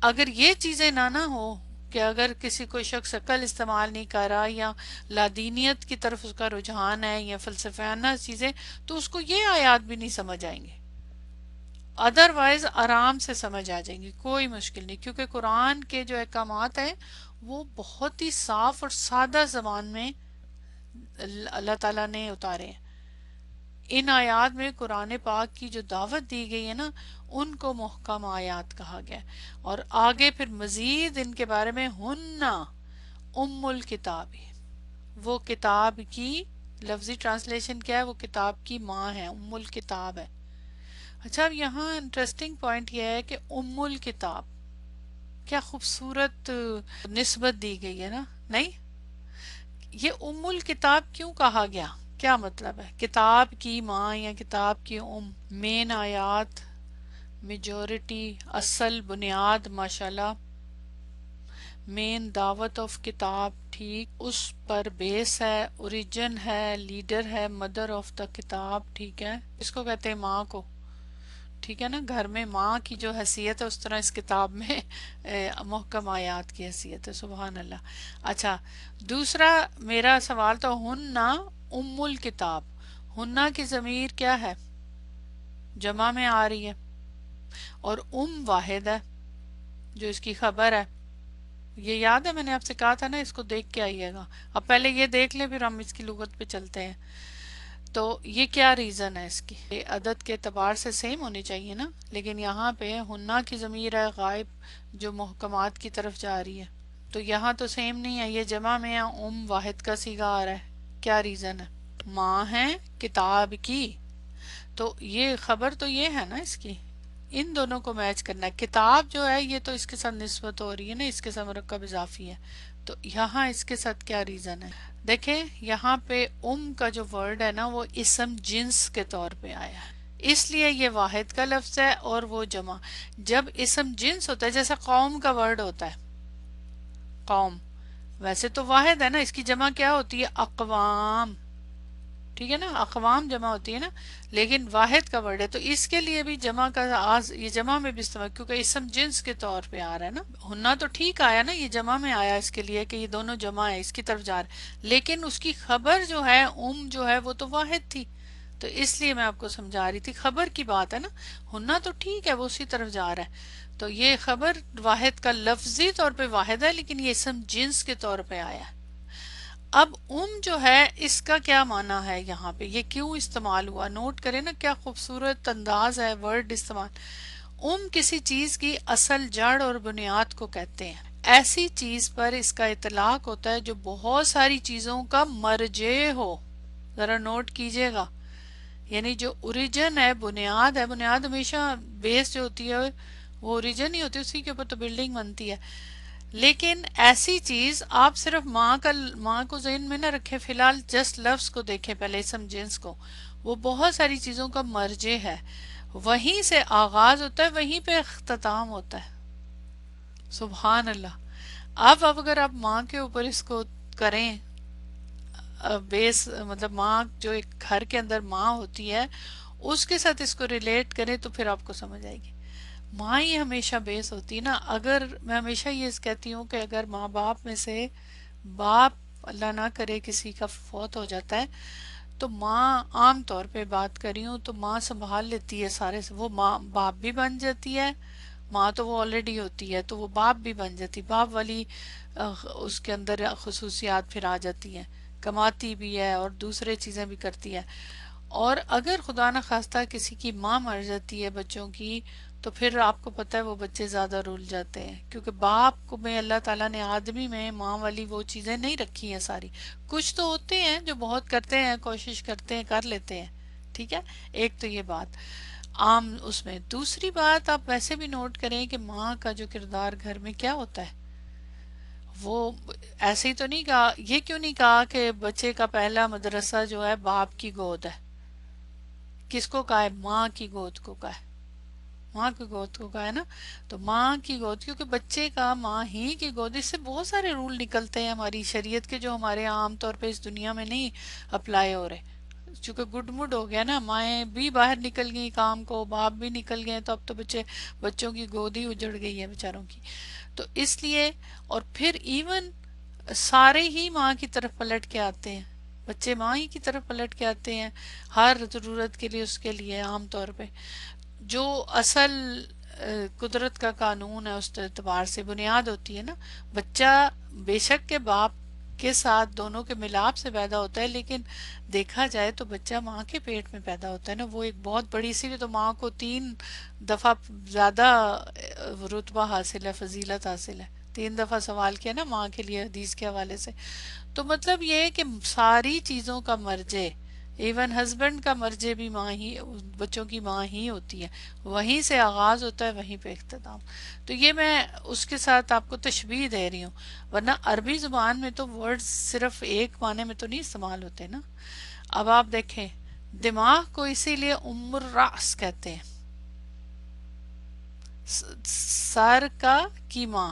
اگر یہ چیزیں نہ ہو کہ اگر کسی کوئی شخص عقل استعمال نہیں کر رہا یا لادینیت کی طرف اس کا رجحان ہے یا فلسفیانہ چیزیں، تو اس کو یہ آیات بھی نہیں سمجھ آئیں گے. ادروائز آرام سے سمجھ آ جائیں گی، کوئی مشکل نہیں، کیونکہ قرآن کے جو احکامات ہیں وہ بہت ہی صاف اور سادہ زبان میں اللہ تعالیٰ نے اتارے ہیں. ان آیات میں قرآن پاک کی جو دعوت دی گئی ہے نا ان کو محکم آیات کہا گیا ہے۔ اور آگے پھر مزید ان کے بارے میں ہننا ام الکتاب، وہ کتاب کی لفظی ٹرانسلیشن کیا ہے، وہ کتاب کی ماں ہے، ام الکتاب ہے۔ اچھا اب یہاں انٹرسٹنگ پوائنٹ یہ ہے کہ ام الکتاب، کیا خوبصورت نسبت دی گئی ہے نا، نہیں؟ یہ ام الکتاب کیوں کہا گیا، کیا مطلب ہے؟ کتاب کی ماں یا کتاب کی مین آیات، میجورٹی، اصل، بنیاد، ماشاءاللہ، مین دعوت آف کتاب، ٹھیک، اس پر بیس ہے، اوریجن ہے، لیڈر ہے، مدر آف دا کتاب، ٹھیک ہے، اس کو کہتے ہیں ماں کو، ٹھیک ہے نا، گھر میں ماں کی جو حیثیت ہے اس طرح اس کتاب میں محکم آیات کی حیثیت ہے، سبحان اللہ۔ اچھا دوسرا میرا سوال تو ہننا ام الکتاب، ہننا کی ضمیر کیا ہے، جمع میں آ رہی ہے، اور واحد ہے جو اس کی خبر ہے۔ یہ یاد ہے میں نے آپ سے کہا تھا نا اس کو دیکھ کے آئیے گا، اب پہلے یہ دیکھ لیں پھر ہم اس کی لغت پہ چلتے ہیں۔ تو یہ کیا ریزن ہے اس کی، عدد کے اعتبار سے سیم ہونی چاہیے نا، لیکن یہاں پہ ہننا کی ضمیر ہے غائب جو محکمات کی طرف جا رہی ہے، تو یہاں تو سیم نہیں ہے، یہ جمع میں ہے، واحد کا صیغہ آ رہا ہے، کیا ریزن ہے؟ ماں ہے کتاب کی، تو یہ خبر تو یہ ہے نا اس کی، ان دونوں کو میچ کرنا ہے۔ کتاب جو ہے یہ تو اس کے ساتھ نسبت ہو رہی ہے نا، اس کے ساتھ مرکب اضافی ہے، تو یہاں اس کے ساتھ کیا ریزن ہے؟ دیکھیں یہاں پہ کا جو ورڈ ہے نا وہ اسم جنس کے طور پہ آیا ہے، اس لیے یہ واحد کا لفظ ہے اور وہ جمع۔ جب اسم جنس ہوتا ہے جیسے قوم کا ورڈ ہوتا ہے، قوم ویسے تو واحد ہے نا، اس کی جمع کیا ہوتی ہے؟ اقوام، ٹھیک ہے نا، اقوام جمع ہوتی ہے نا، لیکن واحد کا ورڈ ہے تو اس کے لیے بھی جمع کا یہ جمع میں بھی استعمال، کیونکہ اسم جنس کے طور پہ آ رہا ہے نا۔ ہننا تو ٹھیک آیا نا، یہ جمع میں آیا اس کے لیے کہ یہ دونوں جمع ہے، اس کی طرف جا رہا ہے، لیکن اس کی خبر جو ہے جو ہے وہ تو واحد تھی، تو اس لیے میں آپ کو سمجھا رہی تھی، خبر کی بات ہے نا، ہننا تو ٹھیک ہے وہ اسی طرف جا رہا ہے، تو یہ خبر واحد کا لفظی طور پہ واحد ہے لیکن یہ اسم جنس کے طور پہ آیا ہے۔ اب جو ہے اس کا کیا معنی ہے یہاں پہ، یہ کیوں استعمال ہوا، نوٹ کریں نا کیا خوبصورت انداز ہے ورڈ استعمال۔ کسی چیز کی اصل جڑ اور بنیاد کو کہتے ہیں، ایسی چیز پر اس کا اطلاق ہوتا ہے جو بہت ساری چیزوں کا مرجع ہو، ذرا نوٹ کیجئے گا، یعنی جو اوریجن ہے، بنیاد ہے، بنیاد ہمیشہ بیس جو ہوتی ہے وہ اوریجن ہی ہوتی ہے، اسی کے اوپر تو بلڈنگ بنتی ہے، لیکن ایسی چیز آپ صرف ماں کو ذہن میں نہ رکھیں، فی الحال جسٹ لفظ کو دیکھیں پہلے، اسم جنس کو، وہ بہت ساری چیزوں کا مرجع ہے، وہیں سے آغاز ہوتا ہے وہیں پہ اختتام ہوتا ہے، سبحان اللہ۔ اب اگر آپ ماں کے اوپر اس کو کریں بیس، مطلب ماں جو ایک گھر کے اندر ماں ہوتی ہے اس کے ساتھ اس کو ریلیٹ کریں تو پھر آپ کو سمجھ آئے گی، ماں ہی ہمیشہ بیس ہوتی ہے نا۔ اگر میں ہمیشہ یہ کہتی ہوں کہ اگر ماں باپ میں سے باپ اللہ نہ کرے کسی کا فوت ہو جاتا ہے تو ماں، عام طور پہ بات کر رہی ہوں، تو ماں سنبھال لیتی ہے سارے، وہ ماں باپ بھی بن جاتی ہے، ماں تو وہ آلریڈی ہوتی ہے تو وہ باپ بھی بن جاتی، باپ والی اس کے اندر خصوصیات پھر آ جاتی ہیں، کماتی بھی ہے اور دوسرے چیزیں بھی کرتی ہے۔ اور اگر خدا نہ خواستہ کسی کی ماں مر جاتی ہے بچوں کی، تو پھر آپ کو پتہ ہے وہ بچے زیادہ رول جاتے ہیں، کیونکہ باپ کو میں اللہ تعالیٰ نے آدمی میں ماں والی وہ چیزیں نہیں رکھی ہیں ساری، کچھ تو ہوتے ہیں جو بہت کرتے ہیں، کوشش کرتے ہیں، کر لیتے ہیں، ٹھیک ہے، ایک تو یہ بات عام اس میں۔ دوسری بات آپ ویسے بھی نوٹ کریں کہ ماں کا جو کردار گھر میں کیا ہوتا ہے، وہ ایسے ہی تو نہیں کہا، یہ کیوں نہیں کہا کہ بچے کا پہلا مدرسہ جو ہے باپ کی گود ہے، کس کو کہا ہے؟ ماں کی گود کو کہا ہے، ماں کی گود کو کہا ہے نا، تو ماں کی گود، کیونکہ بچے کا ماں ہی کی گود، اس سے بہت سارے رول نکلتے ہیں ہماری شریعت کے جو ہمارے عام طور پہ اس دنیا میں نہیں اپلائی ہو رہے، چونکہ گڈ مڈ ہو گیا نا، مائیں بھی باہر نکل گئی کام کو، باپ بھی نکل گئے، تو اب تو بچوں کی گود ہی اجڑ گئی ہے بیچاروں کی، تو اس لیے، اور پھر ایون سارے ہی ماں کی طرف پلٹ کے آتے ہیں، بچے ماں ہی کی طرف پلٹ کے آتے ہیں ہر ضرورت کے لیے، اس کے لیے عام طور پہ جو اصل قدرت کا قانون ہے اس اعتبار سے بنیاد ہوتی ہے نا، بچہ بے شک کے باپ کے ساتھ دونوں کے ملاپ سے پیدا ہوتا ہے، لیکن دیکھا جائے تو بچہ ماں کے پیٹ میں پیدا ہوتا ہے نا، وہ ایک بہت بڑی، اسی لیے تو ماں کو 3 دفعہ زیادہ رتبہ حاصل ہے، فضیلت حاصل ہے، 3 دفعہ سوال کیا نا ماں کے لیے حدیث کے حوالے سے. تو مطلب یہ ہے کہ ساری چیزوں کا مرجع، ایون ہسبینڈ کا مرجع بھی ماں ہی، بچوں کی ماں ہی ہوتی ہے، وہیں سے آغاز ہوتا ہے، وہیں پہ اختتام. تو یہ میں اس کے ساتھ آپ کو تشبیہ دے رہی ہوں، ورنہ عربی زبان میں تو ورڈ صرف ایک معنی میں تو نہیں استعمال ہوتے نا. اب آپ دیکھیں دماغ کو اسی لیے ام الراس کہتے ہیں، سر کی ماں،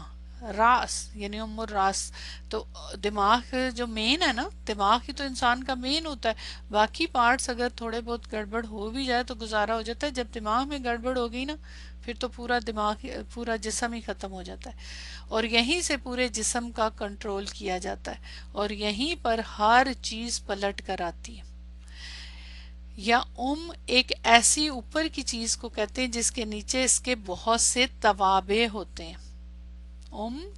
راس یعنی ام الراس. تو دماغ جو مین ہے نا، دماغ ہی تو انسان کا مین ہوتا ہے، باقی پارٹس اگر تھوڑے بہت گڑبڑ ہو بھی جائے تو گزارا ہو جاتا ہے، جب دماغ میں گڑبڑ ہو گئی نا پھر تو پورا دماغ، پورا جسم ہی ختم ہو جاتا ہے، اور یہیں سے پورے جسم کا کنٹرول کیا جاتا ہے، اور یہیں پر ہر چیز پلٹ کر آتی ہے. یا ایک ایسی اوپر کی چیز کو کہتے ہیں جس کے نیچے اس کے بہت سے توابع ہوتے ہیں.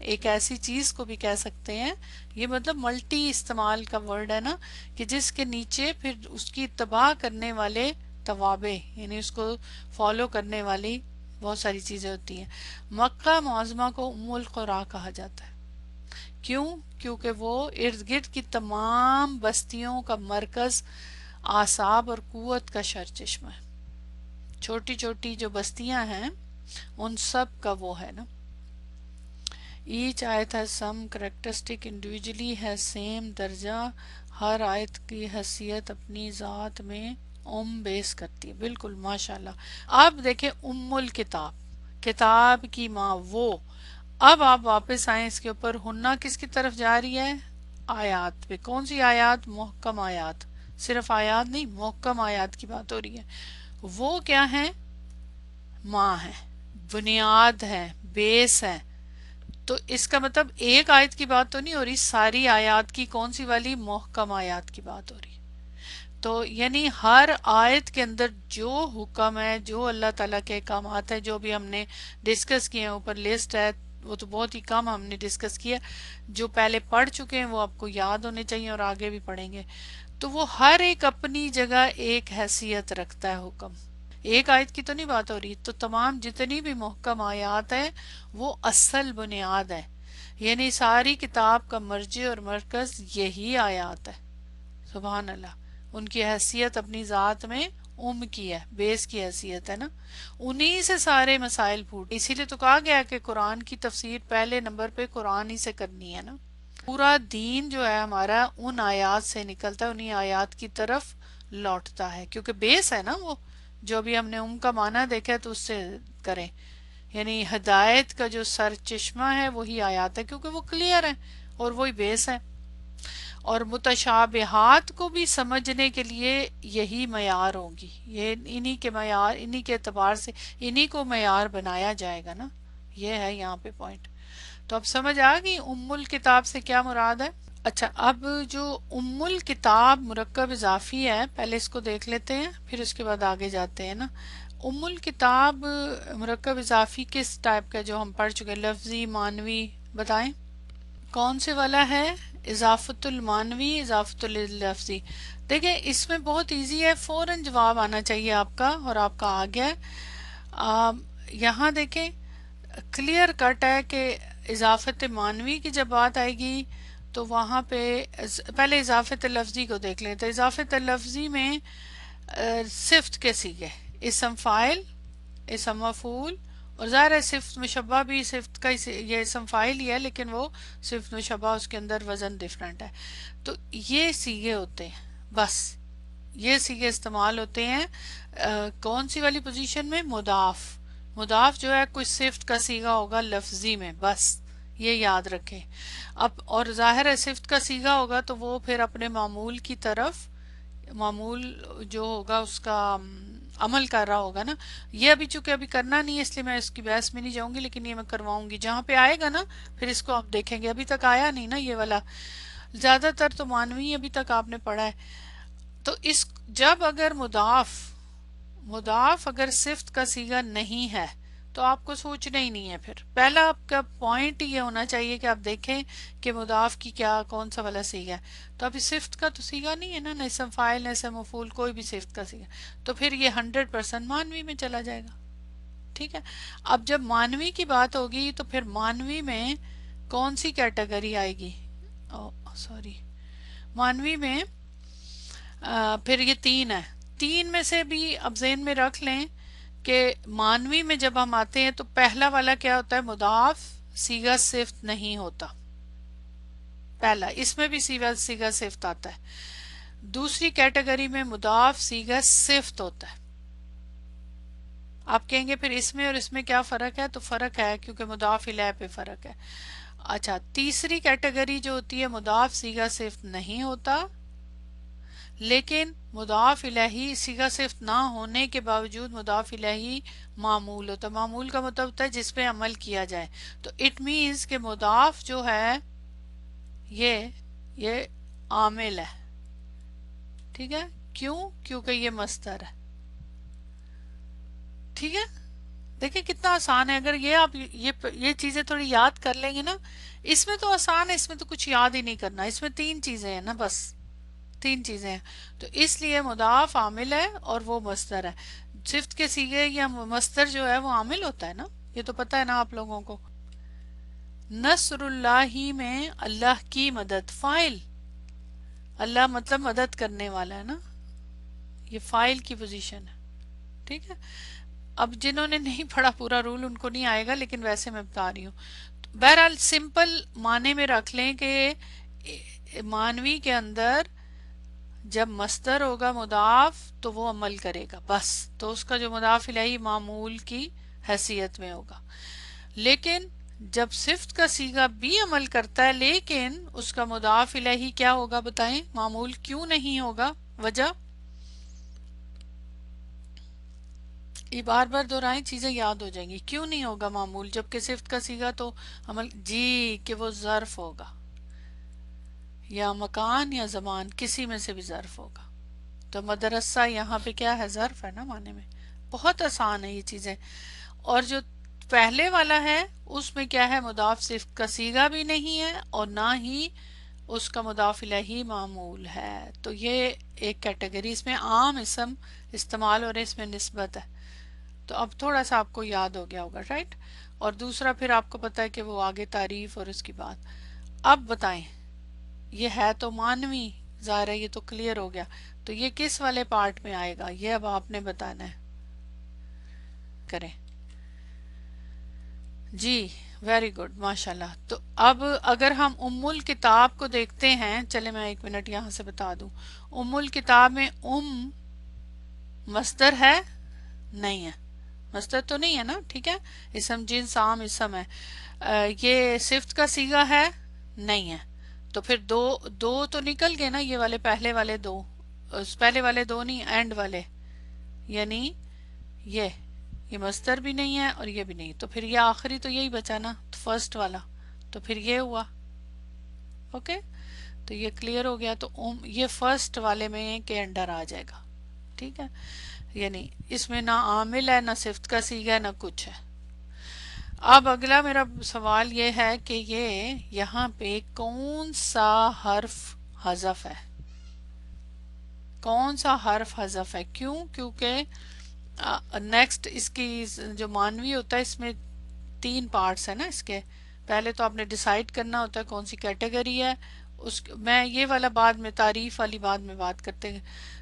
ایک ایسی چیز کو بھی کہہ سکتے ہیں، یہ مطلب ملٹی استعمال کا ورڈ ہے نا، کہ جس کے نیچے پھر اس کی تباہ کرنے والے توابع، یعنی اس کو فالو کرنے والی بہت ساری چیزیں ہوتی ہیں. مکہ معظمہ کو ام القریٰ کہا جاتا ہے. کیوں؟ کیونکہ وہ ارد گرد کی تمام بستیوں کا مرکز، اعصاب اور قوت کا سرچشمہ ہے. چھوٹی چھوٹی جو بستیاں ہیں ان سب کا وہ ہے نا. ایچ آیت has some characteristic individually has same درجہ، ہر آیت کی حیثیت اپنی ذات میں بیس کرتی ہے. بالکل ماشاءاللہ. اب دیکھیں ام الکتاب، کتاب کی ماں وہ. اب آپ واپس آئیں اس کے اوپر، ہنہ کس کی طرف جا رہی ہے؟ آیات پہ. کون سی آیات؟ محکم آیات. صرف آیات نہیں، محکم آیات کی بات ہو رہی ہے. وہ کیا ہیں؟ ماں ہے، بنیاد ہے، بیس ہے. تو اس کا مطلب ایک آیت کی بات تو نہیں ہو رہی، ساری آیات کی. کون سی والی؟ محکم آیات کی بات ہو رہی. تو یعنی ہر آیت کے اندر جو حکم ہے، جو اللہ تعالیٰ کے احکامات ہیں، جو بھی ہم نے ڈسکس کیے ہیں، اوپر لسٹ ہے، وہ تو بہت ہی کم ہم نے ڈسکس کیا، جو پہلے پڑھ چکے ہیں وہ آپ کو یاد ہونے چاہیے اور آگے بھی پڑھیں گے. تو وہ ہر ایک اپنی جگہ ایک حیثیت رکھتا ہے حکم. ایک آیت کی تو نہیں بات ہو رہی. تو تمام جتنی بھی محکم آیات ہیں وہ اصل بنیاد ہے، یعنی ساری کتاب کا مرجع اور مرکز یہی آیات ہے. سبحان اللہ. ان کی حیثیت اپنی ذات میں کی ہے، بیس کی حیثیت ہے نا. انہی سے سارے مسائل پھوٹ. اسی لیے تو کہا گیا کہ قرآن کی تفسیر پہلے نمبر پہ قرآن ہی سے کرنی ہے نا. پورا دین جو ہے ہمارا ان آیات سے نکلتا ہے، انہی آیات کی طرف لوٹتا ہے، کیونکہ بیس ہے نا وہ. جو بھی ہم نے کا معنی دیکھا ہے تو اس سے کریں، یعنی ہدایت کا جو سر چشمہ ہے وہی آیات ہے، کیونکہ وہ کلیئر ہے اور وہی بیس ہے. اور متشابہات کو بھی سمجھنے کے لیے یہی معیار ہوگی، یہ انہی کے معیار، انہی کے اعتبار سے انہی کو معیار بنایا جائے گا نا. یہ ہے یہاں پہ پوائنٹ. تو اب سمجھ آ گئی ام الکتاب سے کیا مراد ہے. اچھا، اب جو ام الکتاب مرکب اضافی ہے، پہلے اس کو دیکھ لیتے ہیں پھر اس کے بعد آگے جاتے ہیں نا. ام الکتاب مرکب اضافی کس ٹائپ کا جو ہم پڑھ چکے؟ لفظی، مانوی، بتائیں کون سے والا ہے؟ اضافت المانوی، اضافت اللفظی. دیکھیں اس میں بہت ایزی ہے، فوراً جواب آنا چاہیے آپ کا، اور آپ کا آ گیا ہے. یہاں دیکھیں کلیئر کٹ ہے کہ اضافت مانوی کی جب بات آئے گی تو وہاں پہ پہلے اضافت لفظی کو دیکھ لیں. تو اضافت لفظی میں صفت کے سیغے، اسم فاعل، اسم مفعول، اور ظاہر ہے صفت مشبہ بھی صفت کا یہ اسم فاعل ہی ہے، لیکن وہ صفت مشبہ اس کے اندر وزن ڈیفرنٹ ہے. تو یہ سیغے ہوتے ہیں، بس یہ سیغے استعمال ہوتے ہیں. کون سی والی پوزیشن میں؟ مضاف. مضاف جو ہے کوئی صفت کا سیغہ ہوگا لفظی میں، بس یہ یاد رکھیں. اب اور ظاہر ہے صفت کا سیغہ ہوگا تو وہ پھر اپنے معمول کی طرف، معمول جو ہوگا اس کا عمل کر رہا ہوگا نا. یہ ابھی چونکہ ابھی کرنا نہیں ہے اس لیے میں اس کی بحث میں نہیں جاؤں گی، لیکن یہ میں کرواؤں گی جہاں پہ آئے گا نا پھر اس کو آپ دیکھیں گے. ابھی تک آیا نہیں نا یہ والا، زیادہ تر تو مانوی ابھی تک آپ نے پڑھا ہے. تو اس جب اگر مضاف اگر صفت کا سیغہ نہیں ہے تو آپ کو سوچنا ہی نہیں ہے. پھر پہلا آپ کا پوائنٹ یہ ہونا چاہیے کہ آپ دیکھیں کہ مضاف کی کیا کون سا والا سیغہ ہے. تو ابھی صفت کا تو سیغہ نہیں ہے نا، نہ اسم فاعل نہ اسم مفعول، کوئی بھی صفت کا سیغہ، تو پھر یہ 100% مانوی میں چلا جائے گا. ٹھیک ہے. اب جب مانوی کی بات ہوگی تو پھر مانوی میں کون سی کیٹیگری آئے گی؟ سوری، مانوی میں پھر یہ 3 ہے. 3 میں سے بھی اب ذہن میں رکھ لیں کہ مانوی میں جب ہم آتے ہیں تو پہلا والا کیا ہوتا ہے؟ مضاف صیغہ صفت نہیں ہوتا. پہلا اس میں بھی صیغہ صفت آتا ہے. دوسری کیٹیگری میں مضاف صیغہ صفت ہوتا ہے. آپ کہیں گے پھر اس میں اور اس میں کیا فرق ہے؟ تو فرق ہے کیونکہ مضاف الیہ پہ فرق ہے. اچھا، تیسری کیٹیگری جو ہوتی ہے مضاف صیغہ صفت نہیں ہوتا لیکن مضاف الیہ صیغہ صفت نہ ہونے کے باوجود مضاف الیہ معمول ہوتا ہے. معمول کا مطلب ہوتا ہے جس پہ عمل کیا جائے. تو اٹ مینز کہ مضاف جو ہے یہ عامل ہے. ٹھیک ہے. کیوں؟ کیونکہ یہ مصدر ہے. ٹھیک ہے. دیکھیں کتنا آسان ہے. اگر یہ آپ یہ چیزیں تھوڑی یاد کر لیں گے نا، اس میں تو آسان ہے، اس میں تو کچھ یاد ہی نہیں کرنا. اس میں 3 چیزیں ہیں نا، بس 3 چیزیں ہیں. تو اس لیے مضاف عامل ہے اور وہ مصدر ہے. صفت کے صیغے یا مصدر جو ہے وہ عامل ہوتا ہے نا، یہ تو پتہ ہے نا آپ لوگوں کو. نصر اللہ میں اللہ کی مدد، فاعل. اللہ مطلب مدد کرنے والا ہے نا، یہ فاعل کی پوزیشن ہے. ٹھیک ہے. اب جنہوں نے نہیں پڑھا پورا رول ان کو نہیں آئے گا، لیکن ویسے میں بتا رہی ہوں. بہرحال سمپل معنی میں رکھ لیں کہ مانوی کے اندر جب مصدر ہوگا مضاف تو وہ عمل کرے گا بس، تو اس کا جو مضاف الیہ معمول کی حیثیت میں ہوگا. لیکن جب صفت کا صیغہ بھی عمل کرتا ہے لیکن اس کا مضاف الیہ کیا ہوگا بتائیں؟ معمول. کیوں نہیں ہوگا؟ وجہ یہ بار بار دہرائیں، چیزیں یاد ہو جائیں گی. کیوں نہیں ہوگا معمول جبکہ صفت کا صیغہ تو عمل؟ جی کہ وہ ظرف ہوگا، یا مکان یا زمان، کسی میں سے بھی ظرف ہوگا. تو مدرسہ یہاں پہ کیا ہے؟ ظرف ہے نا معنی میں. بہت آسان ہے یہ چیزیں. اور جو پہلے والا ہے اس میں کیا ہے؟ مضاف صفت کا صیغہ بھی نہیں ہے اور نہ ہی اس کا مضاف الیہ معمول ہے. تو یہ ایک کیٹیگری، اس میں عام اسم استعمال اور اس میں نسبت ہے. تو اب تھوڑا سا آپ کو یاد ہو گیا ہوگا، رائٹ. اور دوسرا پھر آپ کو پتا ہے کہ وہ آگے تعریف اور اس کی بات. اب بتائیں، یہ ہے تو مانوی، ظاہر ہے یہ تو کلیئر ہو گیا. تو یہ کس والے پارٹ میں آئے گا؟ یہ اب آپ نے بتانا ہے. کریں جی، ویری گڈ، ماشاءاللہ. تو اب اگر ہم ام الکتاب کو دیکھتے ہیں، چلے میں 1 منٹ یہاں سے بتا دوں. ام الکتاب میں مصدر ہے؟ نہیں ہے. مصدر تو نہیں ہے نا. ٹھیک ہے. اسم جنس عام اسم ہے. یہ صفت کا صیغہ ہے؟ نہیں ہے. تو پھر دو تو نکل گئے نا، یہ والے پہلے والے 2، پہلے والے 2 نہیں، اینڈ والے، یعنی یہ مصدر بھی نہیں ہے اور یہ بھی نہیں. تو پھر یہ آخری تو یہی بچا نا، فرسٹ والا. تو پھر یہ ہوا. اوکے. تو یہ کلیئر ہو گیا. تو یہ فرسٹ والے میں کے انڈر آ جائے گا. ٹھیک ہے. یعنی اس میں نہ عامل ہے، نہ صفت کا صیغہ ہے، نہ کچھ ہے. اب اگلا میرا سوال یہ ہے کہ یہ یہاں پہ کون سا حرف حذف ہے؟ کون سا حرف حذف ہے؟ کیوں؟ کیونکہ نیکسٹ اس کی جو مانوی ہوتا ہے اس میں 3 پارٹس ہیں نا اس کے. پہلے تو آپ نے ڈیسائیڈ کرنا ہوتا ہے کون سی کیٹیگری ہے. میں یہ والا بعد میں، تعریف والی بعد میں بات کرتے ہیں،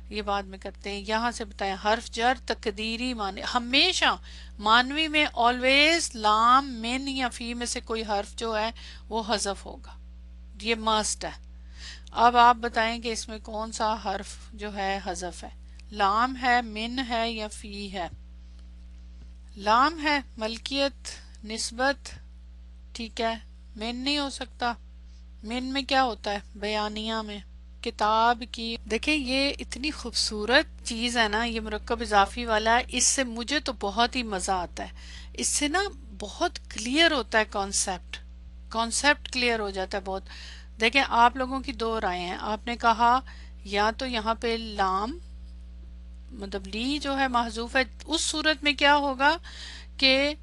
یہ بعد میں کرتے ہیں. یہاں سے بتائیں، حرف جر تقدیری معنی ہمیشہ مانوی میں آلویز لام، من یا فی میں سے کوئی حرف جو ہے وہ حذف ہوگا. یہ مسٹ ہے. اب آپ بتائیں کہ اس میں کون سا حرف جو ہے حذف ہے؟ لام ہے، من ہے یا فی ہے؟ لام ہے، ملکیت، نسبت. ٹھیک ہے. من نہیں ہو سکتا. من میں کیا ہوتا ہے؟ بیانیہ میں کتاب کی. دیکھیں یہ اتنی خوبصورت چیز ہے نا، یہ مرکب اضافی والا ہے. اس سے مجھے تو بہت ہی مزہ آتا ہے. اس سے نا بہت کلیئر ہوتا ہے کانسیپٹ کلیئر ہو جاتا ہے بہت. دیکھیں آپ لوگوں کی 2 رائے ہیں. آپ نے کہا یا تو یہاں پہ لام مطلب لی جو ہے محذوف ہے، اس صورت میں کیا ہوگا کہ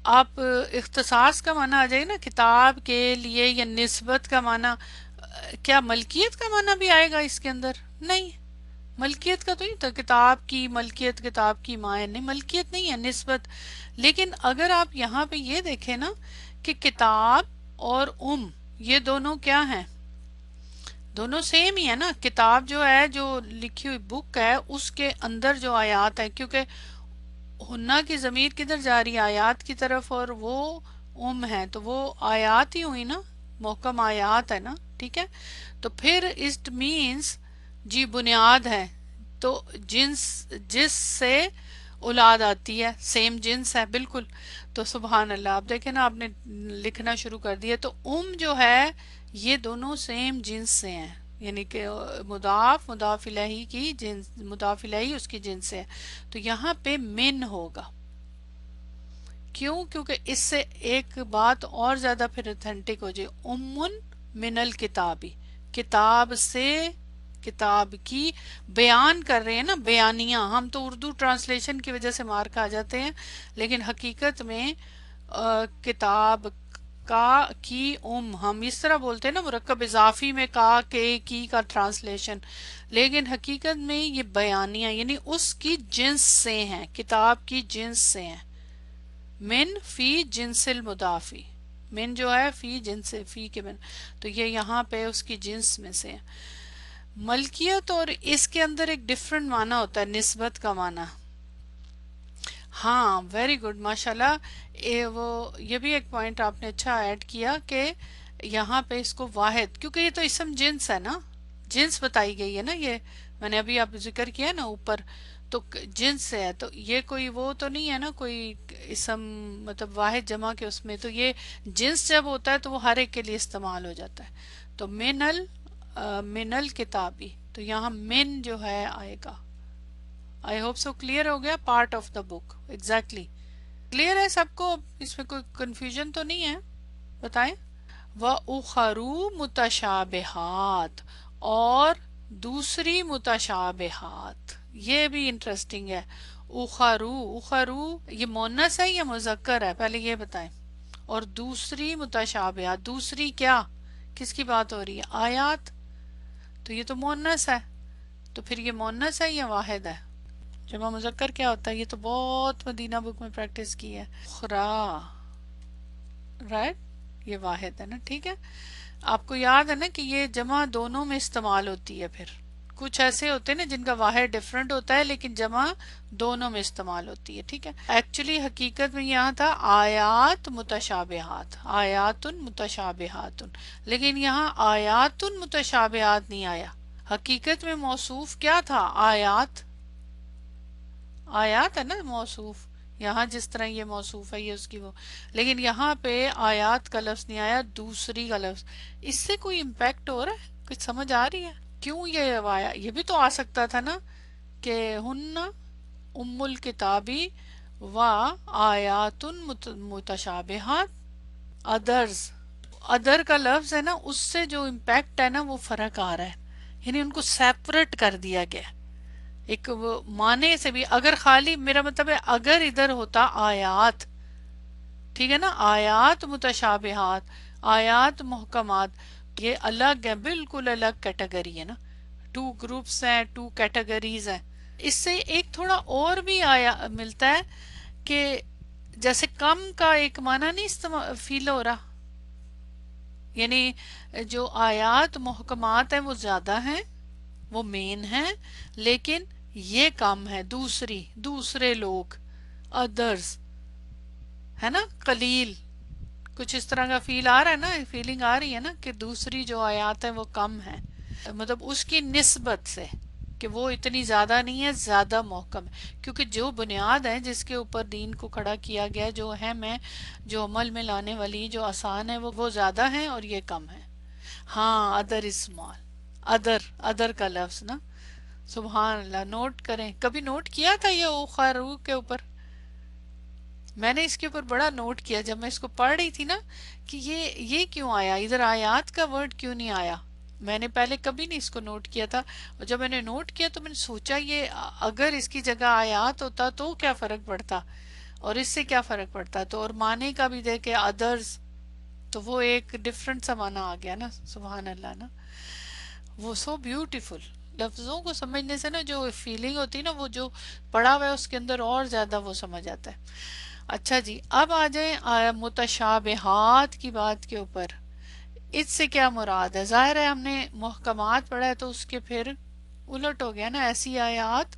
آپ اختصاص کا معنی آ جائے نا کتاب کے لیے، یا نسبت کا معنی، کیا ملکیت کا معنی بھی آئے گا اس کے اندر؟ نہیں، ملکیت کا تو نہیں تھا، کتاب کی ملکیت، کتاب کی مائیں نہیں، ملکیت نہیں ہے، نسبت۔ لیکن اگر آپ یہاں پہ یہ دیکھیں نا کہ کتاب اور یہ دونوں کیا ہیں؟ دونوں سیم ہی ہے نا۔ کتاب جو ہے، جو لکھی ہوئی بک ہے، اس کے اندر جو آیات ہے، کیونکہ ہنہ کی ضمیر کدھر جا رہی ہے؟ آیات کی طرف، اور وہ ہے تو وہ آیات ہی ہوئی نا، محکم آیات ہے نا، ٹھیک ہے۔ تو پھر اٹ مینس جی بنیاد ہے، تو جس سے اولاد آتی ہے، سیم جنس ہے بالکل۔ تو سبحان اللہ، آپ دیکھیں نا، آپ نے لکھنا شروع کر دیا۔ تو جو ہے یہ دونوں سیم جنس سے ہیں، یعنی کہ مضاف الیہ کی جنس، مضاف الیہ اس کی جنس سے ہے۔ تو یہاں پہ من ہوگا، کیوں؟ کیونکہ اس سے ایک بات اور زیادہ پھر اتھینٹک ہو جائے، من الکتابی، کتاب سے، کتاب کی بیان کر رہے ہیں نا، بیانیہ۔ ہم تو اردو ٹرانسلیشن کی وجہ سے مار کھا جاتے ہیں، لیکن حقیقت میں کتاب کی ہم اس طرح بولتے ہیں نا، مرکب اضافی میں کے کی کا ٹرانسلیشن، لیکن حقیقت میں یہ بیانیہ، یعنی اس کی جنس سے ہیں، کتاب کی جنس سے ہیں۔ من فی جنس المضافی، من جو ہے فی جنس، فی کے من، تو یہ یہاں پہ اس کی جنس میں سے ہے۔ ملکیت اور اس کے اندر ایک ڈفرنٹ معنی ہوتا ہے، نسبت کا معنی۔ ہاں ویری گڈ، ماشاءاللہ، یہ بھی ایک پوائنٹ آپ نے اچھا ایڈ کیا کہ یہاں پہ اس کو واحد، کیونکہ یہ تو اسم جنس ہے نا، جنس بتائی گئی ہے نا، یہ میں نے ابھی آپ ذکر کیا نا اوپر، تو جنس ہے، تو یہ کوئی وہ تو نہیں ہے نا، کوئی اسم مطلب واحد جمع کے اس میں، تو یہ جنس جب ہوتا ہے تو وہ ہر ایک کے لیے استعمال ہو جاتا ہے۔ تو من الکتابی، تو یہاں من جو ہے آئے گا۔ آئی ہوپ سو کلیئر ہو گیا، part of the book, exactly clear ہے سب کو، اس میں کوئی کنفیوژن تو نہیں ہے؟ بتائیں۔ وَأُخَرُ مُتَشَابِهَاتٌ، اور دوسری متشابہات، یہ بھی انٹرسٹنگ ہے۔ اخرو یہ مونس ہے یا مذکر ہے؟ پہلے یہ بتائیں۔ اور دوسری متشابہات، دوسری کیا، کس کی بات ہو رہی ہے؟ آیات، تو یہ تو مونس ہے، تو پھر یہ مونس ہے یا واحد ہے؟ جمع مذکر کیا ہوتا ہے؟ یہ تو بہت مدینہ بک میں پریکٹس کی ہے، اخرا، رائٹ، یہ واحد ہے نا، ٹھیک ہے۔ آپ کو یاد ہے نا کہ یہ جمع دونوں میں استعمال ہوتی ہے، پھر کچھ ایسے ہوتے ہیں نا جن کا واحد ڈیفرنٹ ہوتا ہے لیکن جمع دونوں میں استعمال ہوتی ہے، ٹھیک ہے۔ ایکچولی حقیقت میں یہاں تھا آیات متشابہات، آیات متشابہات، لیکن یہاں آیات متشابہات نہیں آیا۔ حقیقت میں موصوف کیا تھا؟ آیات، آیات ہے نا موصوف، یہاں جس طرح یہ موصوف ہے یہ اس کی وہ، لیکن یہاں پہ آیات کا لفظ نہیں آیا، دوسری کا لفظ۔ اس سے کوئی امپیکٹ ہو رہا ہے؟ کچھ سمجھ آ رہی ہے کیوں یہ آیا؟ یہ بھی تو آ سکتا تھا نا کہ ہن ام الکتابی و آیات متشابہات، ادرز، ادر کا لفظ ہے نا، اس سے جو امپیکٹ ہے نا وہ فرق آ رہا ہے، یعنی ان کو سیپریٹ کر دیا گیا ایک وہ معنی سے بھی۔ اگر خالی، میرا مطلب ہے اگر ادھر ہوتا آیات، ٹھیک ہے نا، آیات متشابہات، آیات محکمات، یہ الگ ہے، بالکل الگ کیٹیگری ہے نا، ٹو گروپس ہیں، ٹو کیٹیگریز ہیں۔ اس سے ایک تھوڑا اور بھی آیا ملتا ہے کہ جیسے کم کا ایک معنی نہیں فیل ہو رہا، یعنی جو آیات محکمات ہیں وہ زیادہ ہیں، وہ مین ہیں، لیکن یہ کم ہے، دوسرے لوگ، ادرز، ہے نا، قلیل، کچھ اس طرح کا فیل آ رہا ہے نا، فیلنگ آ رہی ہے نا کہ دوسری جو آیات ہیں وہ کم ہیں، مطلب اس کی نسبت سے، کہ وہ اتنی زیادہ نہیں ہے، زیادہ محکم ہے، کیونکہ جو بنیاد ہے جس کے اوپر دین کو کھڑا کیا گیا، جو اہم ہے، جو عمل میں لانے والی، جو آسان ہے، وہ زیادہ ہیں اور یہ کم ہے۔ ہاں، ادر اسمال، ادر کا لفظ نا، سبحان اللہ، نوٹ کریں، کبھی نوٹ کیا تھا یہ اوخارو کے اوپر؟ میں نے اس کے اوپر بڑا نوٹ کیا جب میں اس کو پڑھ رہی تھی نا، کہ یہ کیوں آیا ادھر، آیات کا ورڈ کیوں نہیں آیا؟ میں نے پہلے کبھی نہیں اس کو نوٹ کیا تھا، اور جب میں نے نوٹ کیا تو میں نے سوچا یہ اگر اس کی جگہ آیات ہوتا تو کیا فرق پڑتا، اور اس سے کیا فرق پڑتا ہے. تو اور معنی کا بھی دیکھے ادرز، تو وہ ایک ڈفرنٹ سا معنی آ گیا نا. سبحان اللہ نا، وہ سو بیوٹیفل. لفظوں کو سمجھنے سے نا جو فیلنگ ہوتی ہے نا، وہ جو پڑھا ہوا ہے اس کے اندر اور زیادہ وہ سمجھ آتا ہے. اچھا جی، اب آ جائیں متشابہات کی بات کے اوپر. اس سے کیا مراد ہے؟ ظاہر ہے ہم نے محکمات پڑھا ہے تو اس کے پھر الٹ ہو گیا نا. ایسی آیات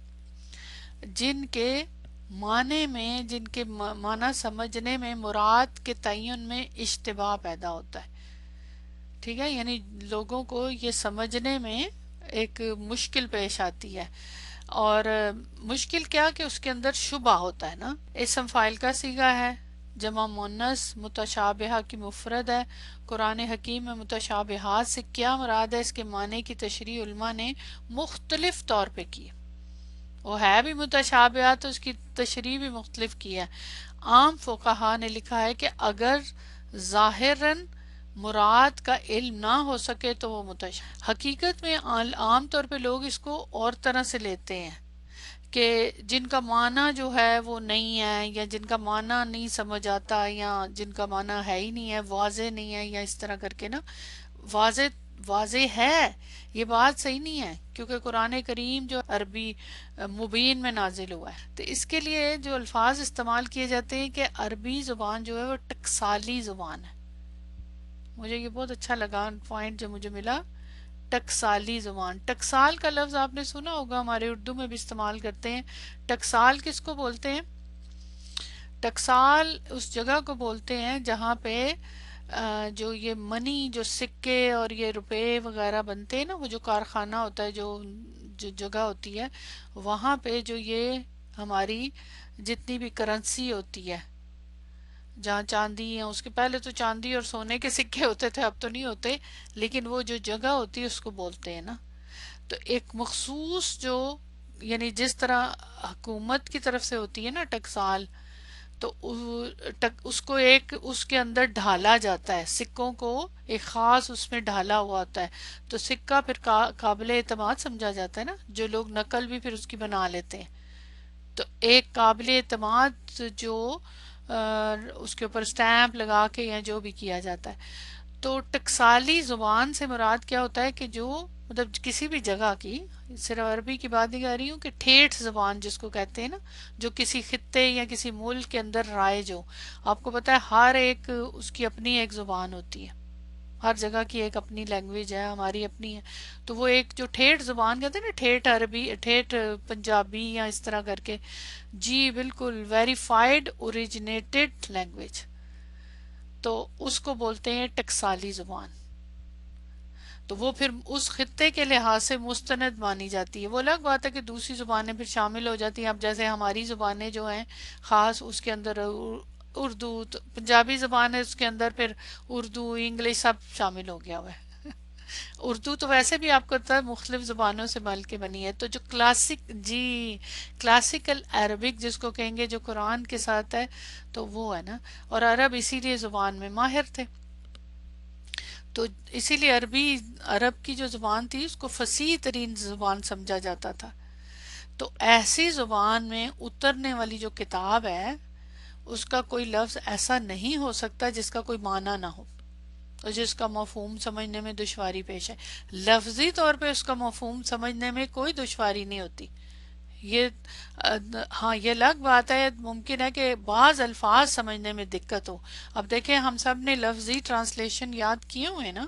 جن کے معنی میں، جن کے معنی سمجھنے میں، مراد کے تعین میں اشتباہ پیدا ہوتا ہے. ٹھیک ہے، یعنی لوگوں کو یہ سمجھنے میں ایک مشکل پیش آتی ہے. اور مشکل کیا کہ اس کے اندر شبہ ہوتا ہے نا. اسم فاعل کا صیغہ ہے، جمع مؤنث، متشابہہ کی مفرد ہے. قرآن حکیم میں متشابہات سے کیا مراد ہے، اس کے معنی کی تشریح علماء نے مختلف طور پہ کی. وہ ہے بھی متشابہات تو اس کی تشریح بھی مختلف کی ہے. عام فقہا نے لکھا ہے کہ اگر ظاہراً مراد کا علم نہ ہو سکے تو وہ متشابہ. حقیقت میں عام طور پہ لوگ اس کو اور طرح سے لیتے ہیں کہ جن کا معنی جو ہے وہ نہیں ہے، یا جن کا معنی نہیں سمجھ آتا، یا جن کا معنی ہے ہی نہیں ہے، واضح نہیں ہے، یا اس طرح کر کے نا. واضح ہے، یہ بات صحیح نہیں ہے، کیونکہ قرآن کریم جو عربی مبین میں نازل ہوا ہے. تو اس کے لیے جو الفاظ استعمال کیے جاتے ہیں کہ عربی زبان جو ہے وہ ٹکسالی زبان ہے. مجھے یہ بہت اچھا لگا پوائنٹ جو مجھے ملا، ٹکسالی زبان. ٹکسال کا لفظ آپ نے سنا ہوگا، ہمارے اردو میں بھی استعمال کرتے ہیں. ٹکسال کس کو بولتے ہیں؟ ٹکسال اس جگہ کو بولتے ہیں جہاں پہ جو یہ منی، جو سکے اور یہ روپے وغیرہ بنتے ہیں نا، وہ جو کارخانہ ہوتا ہے، جو جگہ ہوتی ہے، وہاں پہ جو یہ ہماری جتنی بھی کرنسی ہوتی ہے، جہاں چاندی ہے، اس کے پہلے تو چاندی اور سونے کے سکے ہوتے تھے، اب تو نہیں ہوتے، لیکن وہ جو جگہ ہوتی ہے اس کو بولتے ہیں نا. تو ایک مخصوص جو، یعنی جس طرح حکومت کی طرف سے ہوتی ہے نا ٹکسال، تو اس کو ایک اس کے اندر ڈھالا جاتا ہے، سکوں کو ایک خاص اس میں ڈھالا ہوا ہوتا ہے، تو سکہ پھر قابل اعتماد سمجھا جاتا ہے نا. جو لوگ نقل بھی پھر اس کی بنا لیتے ہیں، تو ایک قابل اعتماد جو اس کے اوپر سٹیمپ لگا کے یا جو بھی کیا جاتا ہے. تو ٹکسالی زبان سے مراد کیا ہوتا ہے کہ جو مطلب کسی بھی جگہ کی، صرف عربی کی بات نہیں کر رہی ہوں، کہ ٹھیٹھ زبان جس کو کہتے ہیں نا، جو کسی خطے یا کسی ملک کے اندر رائج ہو. آپ کو پتہ ہے ہر ایک اس کی اپنی ایک زبان ہوتی ہے، ہر جگہ کی ایک اپنی لینگویج ہے، ہماری اپنی ہے. تو وہ ایک جو ٹھیٹھ زبان کہتے ہیں نا، ٹھیٹھ عربی، ٹھیٹھ پنجابی یا اس طرح کر کے، جی بالکل ویریفائڈ اوریجنیٹڈ لینگویج، تو اس کو بولتے ہیں ٹکسالی زبان. تو وہ پھر اس خطے کے لحاظ سے مستند مانی جاتی ہے. وہ الگ بات ہے کہ دوسری زبانیں پھر شامل ہو جاتی ہیں. اب جیسے ہماری زبانیں جو ہیں خاص، اس کے اندر اردو، پنجابی زبان ہے، اس کے اندر پھر اردو، انگلش سب شامل ہو گیا ہوا ہے. اردو تو ویسے بھی آپ کو پتہ ہے مختلف زبانوں سے مل کے بنی ہے. تو جو کلاسیکل عربک جس کو کہیں گے، جو قرآن کے ساتھ ہے، تو وہ ہے نا. اور عرب اسی لیے زبان میں ماہر تھے، تو اسی لیے عرب کی جو زبان تھی اس کو فصیح ترین زبان سمجھا جاتا تھا. تو ایسی زبان میں اترنے والی جو کتاب ہے، اس کا کوئی لفظ ایسا نہیں ہو سکتا جس کا کوئی معنی نہ ہو اور جس کا مفہوم سمجھنے میں دشواری پیش ہے. لفظی طور پہ اس کا مفہوم سمجھنے میں کوئی دشواری نہیں ہوتی. یہ ہاں، یہ الگ بات ہے، ممکن ہے کہ بعض الفاظ سمجھنے میں دقت ہو. اب دیکھیں ہم سب نے لفظی ٹرانسلیشن یاد کیے ہوئے نا،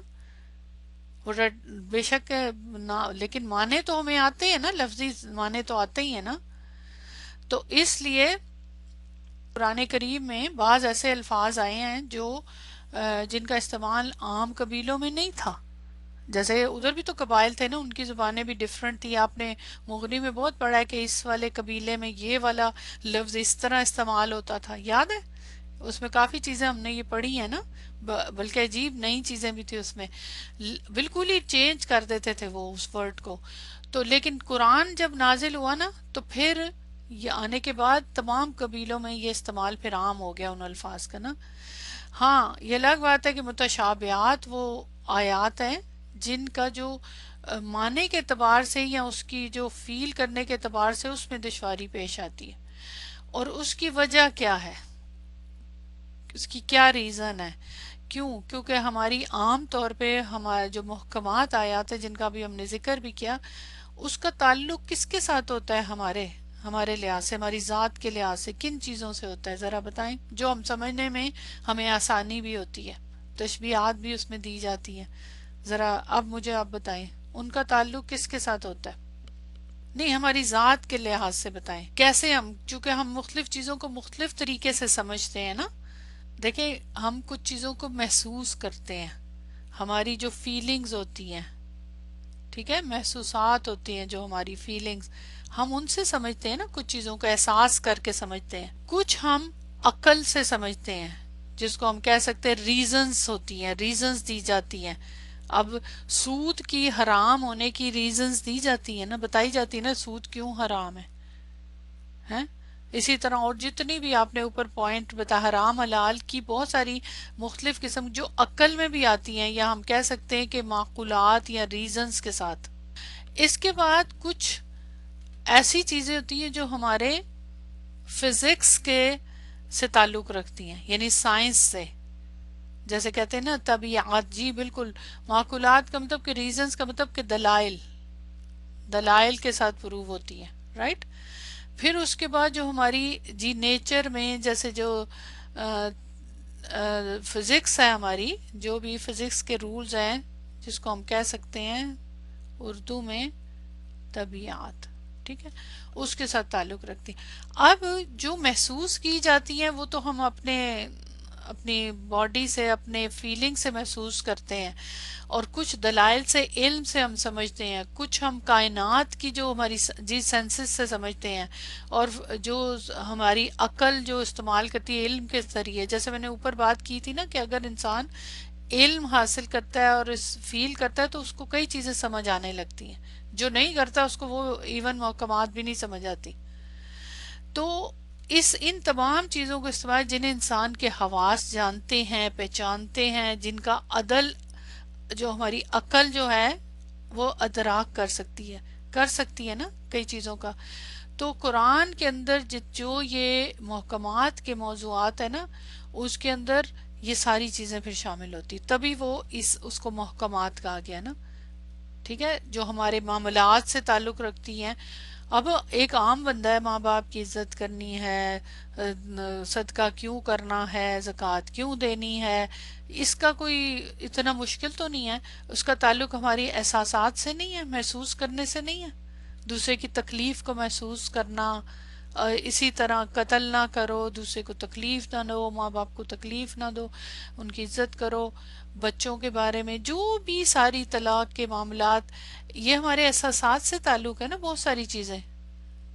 بے شک لیکن معنی تو ہمیں آتے ہیں نا، لفظی معنی تو آتے ہی ہیں نا. تو اس لیے قرآن کریم میں بعض ایسے الفاظ آئے ہیں جو جن کا استعمال عام قبیلوں میں نہیں تھا. جیسے ادھر بھی تو قبائل تھے نا، ان کی زبانیں بھی ڈیفرنٹ تھی. آپ نے مغنی میں بہت پڑھا ہے کہ اس والے قبیلے میں یہ والا لفظ اس طرح استعمال ہوتا تھا، یاد ہے؟ اس میں کافی چیزیں ہم نے یہ پڑھی ہیں نا، بلکہ عجیب نئی چیزیں بھی تھی اس میں، بالکل ہی چینج کر دیتے تھے وہ اس ورڈ کو. تو لیکن قرآن جب نازل ہوا نا، تو پھر یہ آنے کے بعد تمام قبیلوں میں یہ استعمال پھر عام ہو گیا ان الفاظ کا نا. ہاں، یہ الگ بات ہے کہ متشابہات وہ آیات ہیں جن کا جو معنی کے اعتبار سے یا اس کی جو فیل کرنے کے اعتبار سے اس میں دشواری پیش آتی ہے. اور اس کی وجہ کیا ہے، اس کی کیا ریزن ہے، کیوں؟ کیونکہ ہماری عام طور پہ ہمارے جو محکمات آیات ہیں جن کا بھی ہم نے ذکر بھی کیا، اس کا تعلق کس کے ساتھ ہوتا ہے؟ ہمارے لحاظ سے، ہماری ذات کے لحاظ سے کن چیزوں سے ہوتا ہے ذرا بتائیں، جو ہم سمجھنے میں ہمیں آسانی بھی ہوتی ہے، تشبیہات بھی اس میں دی جاتی ہیں، ذرا اب مجھے آپ بتائیں ان کا تعلق کس کے ساتھ ہوتا ہے؟ نہیں، ہماری ذات کے لحاظ سے بتائیں کیسے ہم، چونکہ ہم مختلف چیزوں کو مختلف طریقے سے سمجھتے ہیں نا. دیکھیں ہم کچھ چیزوں کو محسوس کرتے ہیں، ہماری جو فیلنگز ہوتی ہیں، ٹھیک ہے، محسوسات ہوتی ہیں جو ہماری فیلنگز، ہم ان سے سمجھتے ہیں نا، کچھ چیزوں کو احساس کر کے سمجھتے ہیں، کچھ ہم عقل سے سمجھتے ہیں جس کو ہم کہہ سکتے ہیں ریزنز ہوتی ہیں، ریزنز دی جاتی ہیں. اب سود کی حرام ہونے کی ریزنز دی جاتی ہیں نا، بتائی جاتی ہے نا سود کیوں حرام ہے. اسی طرح اور جتنی بھی آپ نے اوپر پوائنٹ بتا، حرام حلال کی بہت ساری مختلف قسم جو عقل میں بھی آتی ہیں، یا ہم کہہ سکتے ہیں کہ معقولات یا ریزنز کے ساتھ. اس کے بعد کچھ ایسی چیزیں ہوتی ہیں جو ہمارے فزکس کے سے تعلق رکھتی ہیں، یعنی سائنس سے، جیسے کہتے ہیں نا طبیعت. جی بالکل، معقولات کا مطلب کہ ریزنز کا مطلب کہ دلائل کے ساتھ پروو ہوتی ہیں، رائٹ. پھر اس کے بعد جو ہماری جی نیچر میں، جیسے جو فزکس ہے، ہماری جو بھی فزکس کے رولز ہیں جس کو ہم کہہ سکتے ہیں اردو میں طبیعت، ٹھیک ہے، اس کے ساتھ تعلق رکھتی ہیں. اب جو محسوس کی جاتی ہیں وہ تو ہم اپنی باڈی سے، اپنے فیلنگ سے محسوس کرتے ہیں، اور کچھ دلائل سے، علم سے ہم سمجھتے ہیں، کچھ ہم کائنات کی جو ہماری جی سینسز سے سمجھتے ہیں، اور جو ہماری عقل جو استعمال کرتی ہے علم کے ذریعے. جیسے میں نے اوپر بات کی تھی نا کہ اگر انسان علم حاصل کرتا ہے اور فیل کرتا ہے تو اس کو کئی چیزیں سمجھ آنے لگتی ہیں، جو نہیں کرتا اس کو وہ ایون محکمات بھی نہیں سمجھ آتی. تو ان تمام چیزوں کو استعمال جنہیں انسان کے حواس جانتے ہیں، پہچانتے ہیں، جن کا عدل جو ہماری عقل جو ہے وہ ادراک کر سکتی ہے نا کئی چیزوں کا. تو قرآن کے اندر جو یہ محکمات کے موضوعات ہیں نا، اس کے اندر یہ ساری چیزیں پھر شامل ہوتی، تبھی وہ اس کو محکمات کہا گیا نا، ٹھیک ہے، جو ہمارے معاملات سے تعلق رکھتی ہیں. اب ایک عام بندہ ہے، ماں باپ کی عزت کرنی ہے، صدقہ کیوں کرنا ہے، زکوٰۃ کیوں دینی ہے، اس کا کوئی اتنا مشکل تو نہیں ہے. اس کا تعلق ہماری احساسات سے نہیں ہے، محسوس کرنے سے نہیں ہے، دوسرے کی تکلیف کو محسوس کرنا. اسی طرح قتل نہ کرو، دوسرے کو تکلیف نہ دو، ماں باپ کو تکلیف نہ دو، ان کی عزت کرو. بچوں کے بارے میں جو بھی ساری طلاق کے معاملات، یہ ہمارے احساسات سے تعلق ہے نا بہت ساری چیزیں،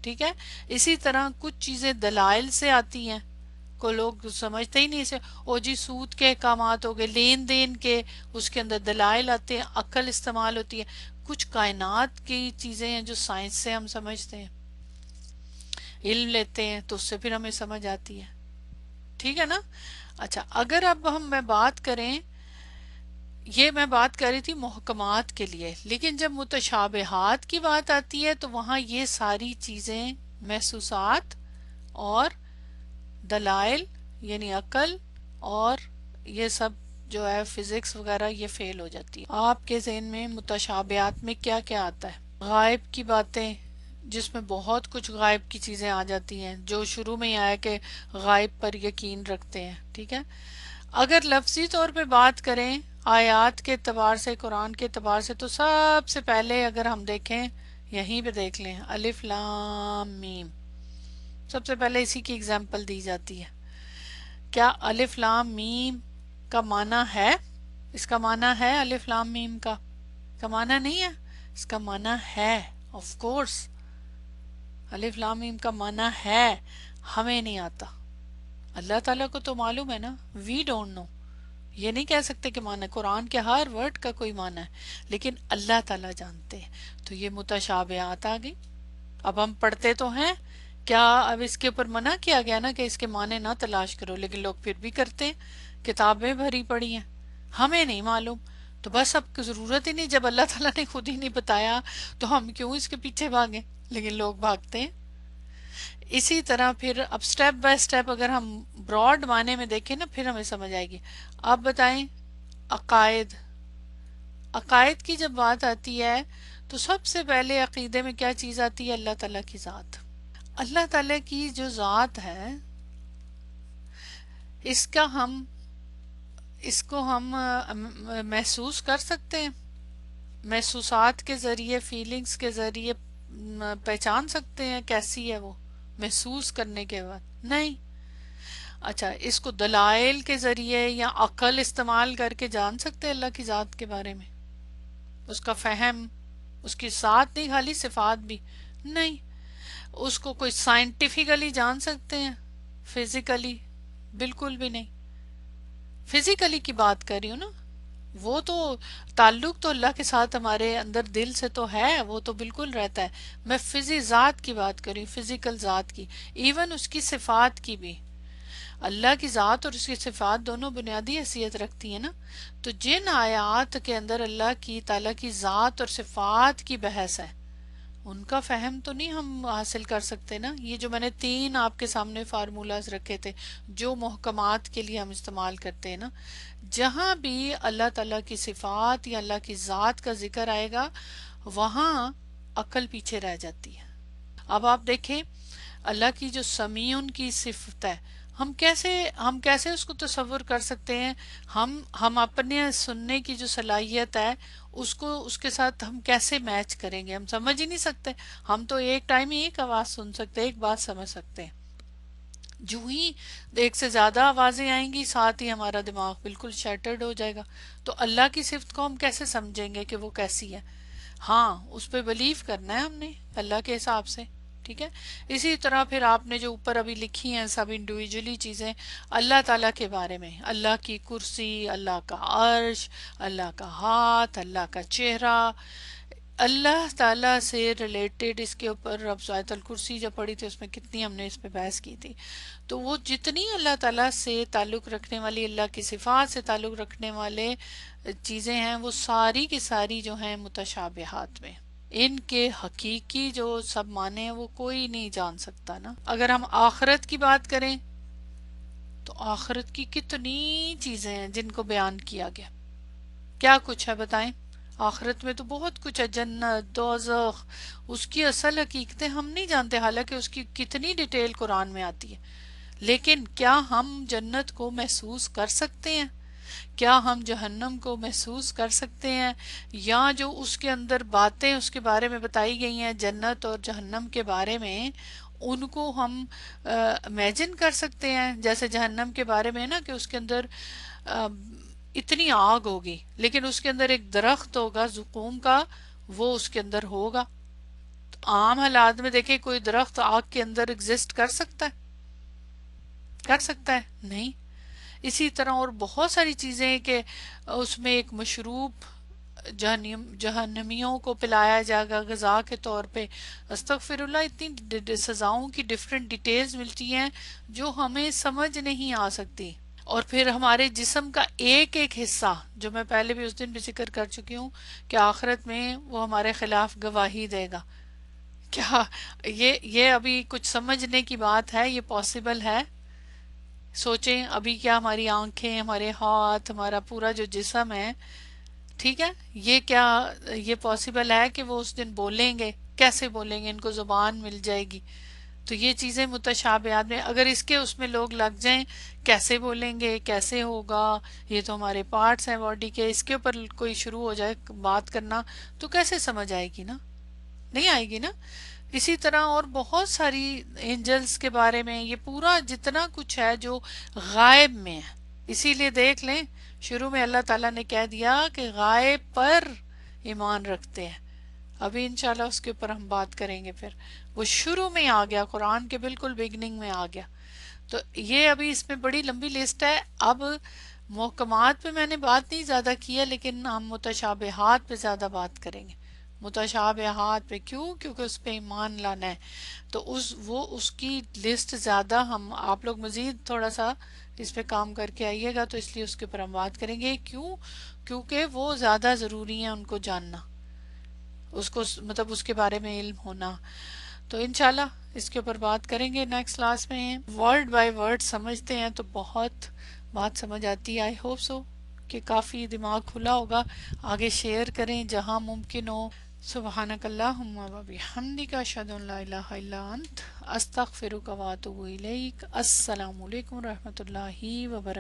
ٹھیک ہے. اسی طرح کچھ چیزیں دلائل سے آتی ہیں، کو لوگ سمجھتے ہی نہیں. سے او جی سود کے احکامات ہو گئے، لین دین کے، اس کے اندر دلائل آتے ہیں، عقل استعمال ہوتی ہے. کچھ کائنات کی چیزیں ہیں جو سائنس سے ہم سمجھتے ہیں، علم لیتے ہیں تو اس سے پھر ہمیں سمجھ آتی ہے، ٹھیک ہے نا. اچھا، اگر اب میں بات کریں، یہ میں بات کر رہی تھی محکمات کے لیے، لیکن جب متشابہات کی بات آتی ہے تو وہاں یہ ساری چیزیں محسوسات اور دلائل یعنی عقل اور یہ سب جو ہے فزکس وغیرہ یہ فیل ہو جاتی ہے. آپ کے ذہن میں متشابہات میں کیا کیا آتا ہے؟ غائب کی باتیں، جس میں بہت کچھ غائب کی چیزیں آ جاتی ہیں، جو شروع میں ہی آیا کہ غائب پر یقین رکھتے ہیں، ٹھیک ہے. اگر لفظی طور پہ بات کریں آیات کے اعتبار سے، قرآن کے اعتبار سے، تو سب سے پہلے اگر ہم دیکھیں، یہیں پہ دیکھ لیں الف لام میم، سب سے پہلے اسی کی اگزامپل دی جاتی ہے. کیا الف لام میم کا معنی ہے؟ اس کا معنی ہے الف لام میم کا معنی نہیں ہے، اس کا معنی ہے، آف کورس الف لام میم کا معنی ہے، ہمیں نہیں آتا، اللہ تعالیٰ کو تو معلوم ہے نا، وی ڈونٹ نو. یہ نہیں کہہ سکتے کہ معنی، قرآن کے ہر ورڈ کا کوئی معنی ہے، لیکن اللہ تعالیٰ جانتے ہیں. تو یہ متشابہات آ گئی. اب ہم پڑھتے تو ہیں، کیا اب اس کے اوپر منع کیا گیا نا کہ اس کے معنی نہ تلاش کرو، لیکن لوگ پھر بھی کرتے ہیں، کتابیں بھری پڑی ہیں، ہمیں نہیں معلوم. تو بس اب ضرورت ہی نہیں، جب اللہ تعالیٰ نے خود ہی نہیں بتایا تو ہم کیوں اس کے پیچھے بھاگیں، لیکن لوگ بھاگتے ہیں. اسی طرح پھر اب سٹیپ بائی سٹیپ اگر ہم براڈ معنی میں دیکھیں نا پھر ہمیں سمجھ آئے گی. آپ بتائیں عقائد. عقائد کی جب بات آتی ہے تو سب سے پہلے عقیدے میں کیا چیز آتی ہے؟ اللہ تعالیٰ کی ذات. اللہ تعالیٰ کی جو ذات ہے اس کو ہم محسوس کر سکتے ہیں، محسوسات کے ذریعے، فیلنگز کے ذریعے پہچان سکتے ہیں کیسی ہے وہ محسوس کرنے کے بعد؟ نہیں. اچھا، اس کو دلائل کے ذریعے یا عقل استعمال کر کے جان سکتے ہیں اللہ کی ذات کے بارے میں، اس کا فہم، اس کی ذات نہیں خالی صفات بھی نہیں. اس کو کوئی سائنٹیفکلی جان سکتے ہیں؟ فزیکلی بالکل بھی نہیں. فزیکلی کی بات کر رہی ہوں نا، وہ تو تعلق تو اللہ کے ساتھ ہمارے اندر دل سے تو ہے، وہ تو بالکل رہتا ہے. میں ذات کی بات کر رہی ہوں، فزیکل ذات کی، ایون اس کی صفات کی بھی. اللہ کی ذات اور اس کی صفات دونوں بنیادی حیثیت رکھتی ہیں نا. تو جن آیات کے اندر اللہ کی تعالیٰ کی ذات اور صفات کی بحث ہے ان کا فہم تو نہیں ہم حاصل کر سکتے نا. یہ جو میں نے 3 آپ کے سامنے فارمولاز رکھے تھے جو محکمات کے لیے ہم استعمال کرتے ہیں نا، جہاں بھی اللہ تعالیٰ کی صفات یا اللہ کی ذات کا ذکر آئے گا وہاں عقل پیچھے رہ جاتی ہے. اب آپ دیکھیں اللہ کی جو سمیعن کی صفت ہے، ہم کیسے اس کو تصور کر سکتے ہیں؟ ہم اپنے سننے کی جو صلاحیت ہے اس کو اس کے ساتھ ہم کیسے میچ کریں گے؟ ہم سمجھ ہی نہیں سکتے. ہم تو ایک ٹائم ہی ایک آواز سن سکتے ہیں، ایک بات سمجھ سکتے ہیں. جو ہی ایک سے زیادہ آوازیں آئیں گی ساتھ ہی ہمارا دماغ بالکل شیٹرڈ ہو جائے گا. تو اللہ کی صفت کو ہم کیسے سمجھیں گے کہ وہ کیسی ہے؟ ہاں، اس پہ بلیو کرنا ہے ہم نے اللہ کے حساب سے. ٹھیک ہے. اسی طرح پھر آپ نے جو اوپر ابھی لکھی ہیں سب انڈیویجولی چیزیں اللہ تعالیٰ کے بارے میں، اللہ کی کرسی، اللہ کا عرش، اللہ کا ہاتھ، اللہ کا چہرہ، اللہ تعالیٰ سے ریلیٹڈ اس کے اوپر اب آیت الکرسی جب پڑھی تھی اس میں کتنی ہم نے اس پہ بحث کی تھی. تو وہ جتنی اللہ تعالیٰ سے تعلق رکھنے والی، اللہ کی صفات سے تعلق رکھنے والے چیزیں ہیں وہ ساری کی ساری جو ہیں متشابہات میں، ان کے حقیقی جو سب معنی ہیں وہ کوئی نہیں جان سکتا نا. اگر ہم آخرت کی بات کریں تو آخرت کی کتنی چیزیں ہیں جن کو بیان کیا گیا. کیا کچھ ہے بتائیں؟ آخرت میں تو بہت کچھ ہے، جنت، دوزخ، اس کی اصل حقیقتیں ہم نہیں جانتے، حالانکہ اس کی کتنی ڈیٹیل قرآن میں آتی ہے. لیکن کیا ہم جنت کو محسوس کر سکتے ہیں؟ کیا ہم جہنم کو محسوس کر سکتے ہیں؟ یا جو اس کے اندر باتیں اس کے بارے میں بتائی گئی ہیں جنت اور جہنم کے بارے میں، ان کو ہم امیجن کر سکتے ہیں؟ جیسے جہنم کے بارے میں نا کہ اس کے اندر اتنی آگ ہوگی لیکن اس کے اندر ایک درخت ہوگا زقوم کا، وہ اس کے اندر ہوگا. عام حالات میں دیکھیں کوئی درخت آگ کے اندر ایگزسٹ کر سکتا ہے؟ کر سکتا ہے؟ نہیں. اسی طرح اور بہت ساری چیزیں کہ اس میں ایک مشروب جہنمیوں کو پلایا جائے گا غذا کے طور پہ. استغفر اللہ، اتنی سزاؤں کی ڈیفرنٹ ڈیٹیلز ملتی ہیں جو ہمیں سمجھ نہیں آ سکتی. اور پھر ہمارے جسم کا ایک ایک حصہ جو میں پہلے بھی اس دن بھی ذکر کر چکی ہوں کہ آخرت میں وہ ہمارے خلاف گواہی دے گا. کیا یہ ابھی کچھ سمجھنے کی بات ہے؟ یہ پاسبل ہے؟ سوچیں ابھی کیا ہماری آنکھیں، ہمارے ہاتھ، ہمارا پورا جو جسم ہے، ٹھیک ہے، یہ کیا یہ پاسبل ہے کہ وہ اس دن بولیں گے؟ کیسے بولیں گے؟ ان کو زبان مل جائے گی. تو یہ چیزیں متشابہات میں اگر اس کے اس میں لوگ لگ جائیں کیسے بولیں گے، کیسے ہوگا، یہ تو ہمارے پارٹس ہیں باڈی کے، اس کے اوپر کوئی شروع ہو جائے بات کرنا تو کیسے سمجھ آئے گی نا؟ نہیں آئے گی نا. اسی طرح اور بہت ساری اینجلز کے بارے میں، یہ پورا جتنا کچھ ہے جو غائب میں ہے. اسی لیے دیکھ لیں شروع میں اللہ تعالیٰ نے کہہ دیا کہ غائب پر ایمان رکھتے ہیں. ابھی انشاءاللہ اس کے اوپر ہم بات کریں گے. پھر وہ شروع میں آ گیا، قرآن کے بالکل بگننگ میں آ گیا. تو یہ ابھی اس میں بڑی لمبی لسٹ ہے. اب محکمات پہ میں نے بات نہیں زیادہ کی ہے لیکن ہم متشابہات پہ زیادہ بات کریں گے. متشابہات پہ کیونکہ اس پہ ایمان لانا ہے. تو اس کی لسٹ زیادہ آپ لوگ مزید تھوڑا سا اس پہ کام کر کے آئیے گا تو اس لیے اس کے اوپر ہم بات کریں گے. کیونکہ وہ زیادہ ضروری ہیں ان کو جاننا، اس کو مطلب اس کے بارے میں علم ہونا. تو انشاءاللہ اس کے اوپر بات کریں گے نیکسٹ کلاس میں. ورڈ بائی ورڈ سمجھتے ہیں تو بہت بات سمجھ آتی ہے. آئی ہوپ سو کہ کافی دماغ کھلا ہوگا. آگے شیئر کریں جہاں ممکن ہو. سبحانک اللہم و بحمدک اشہد ان لا الہ الا انت استغفرک و اتوب الیک. السلام علیکم و رحمۃ اللہ وبرکاتہ.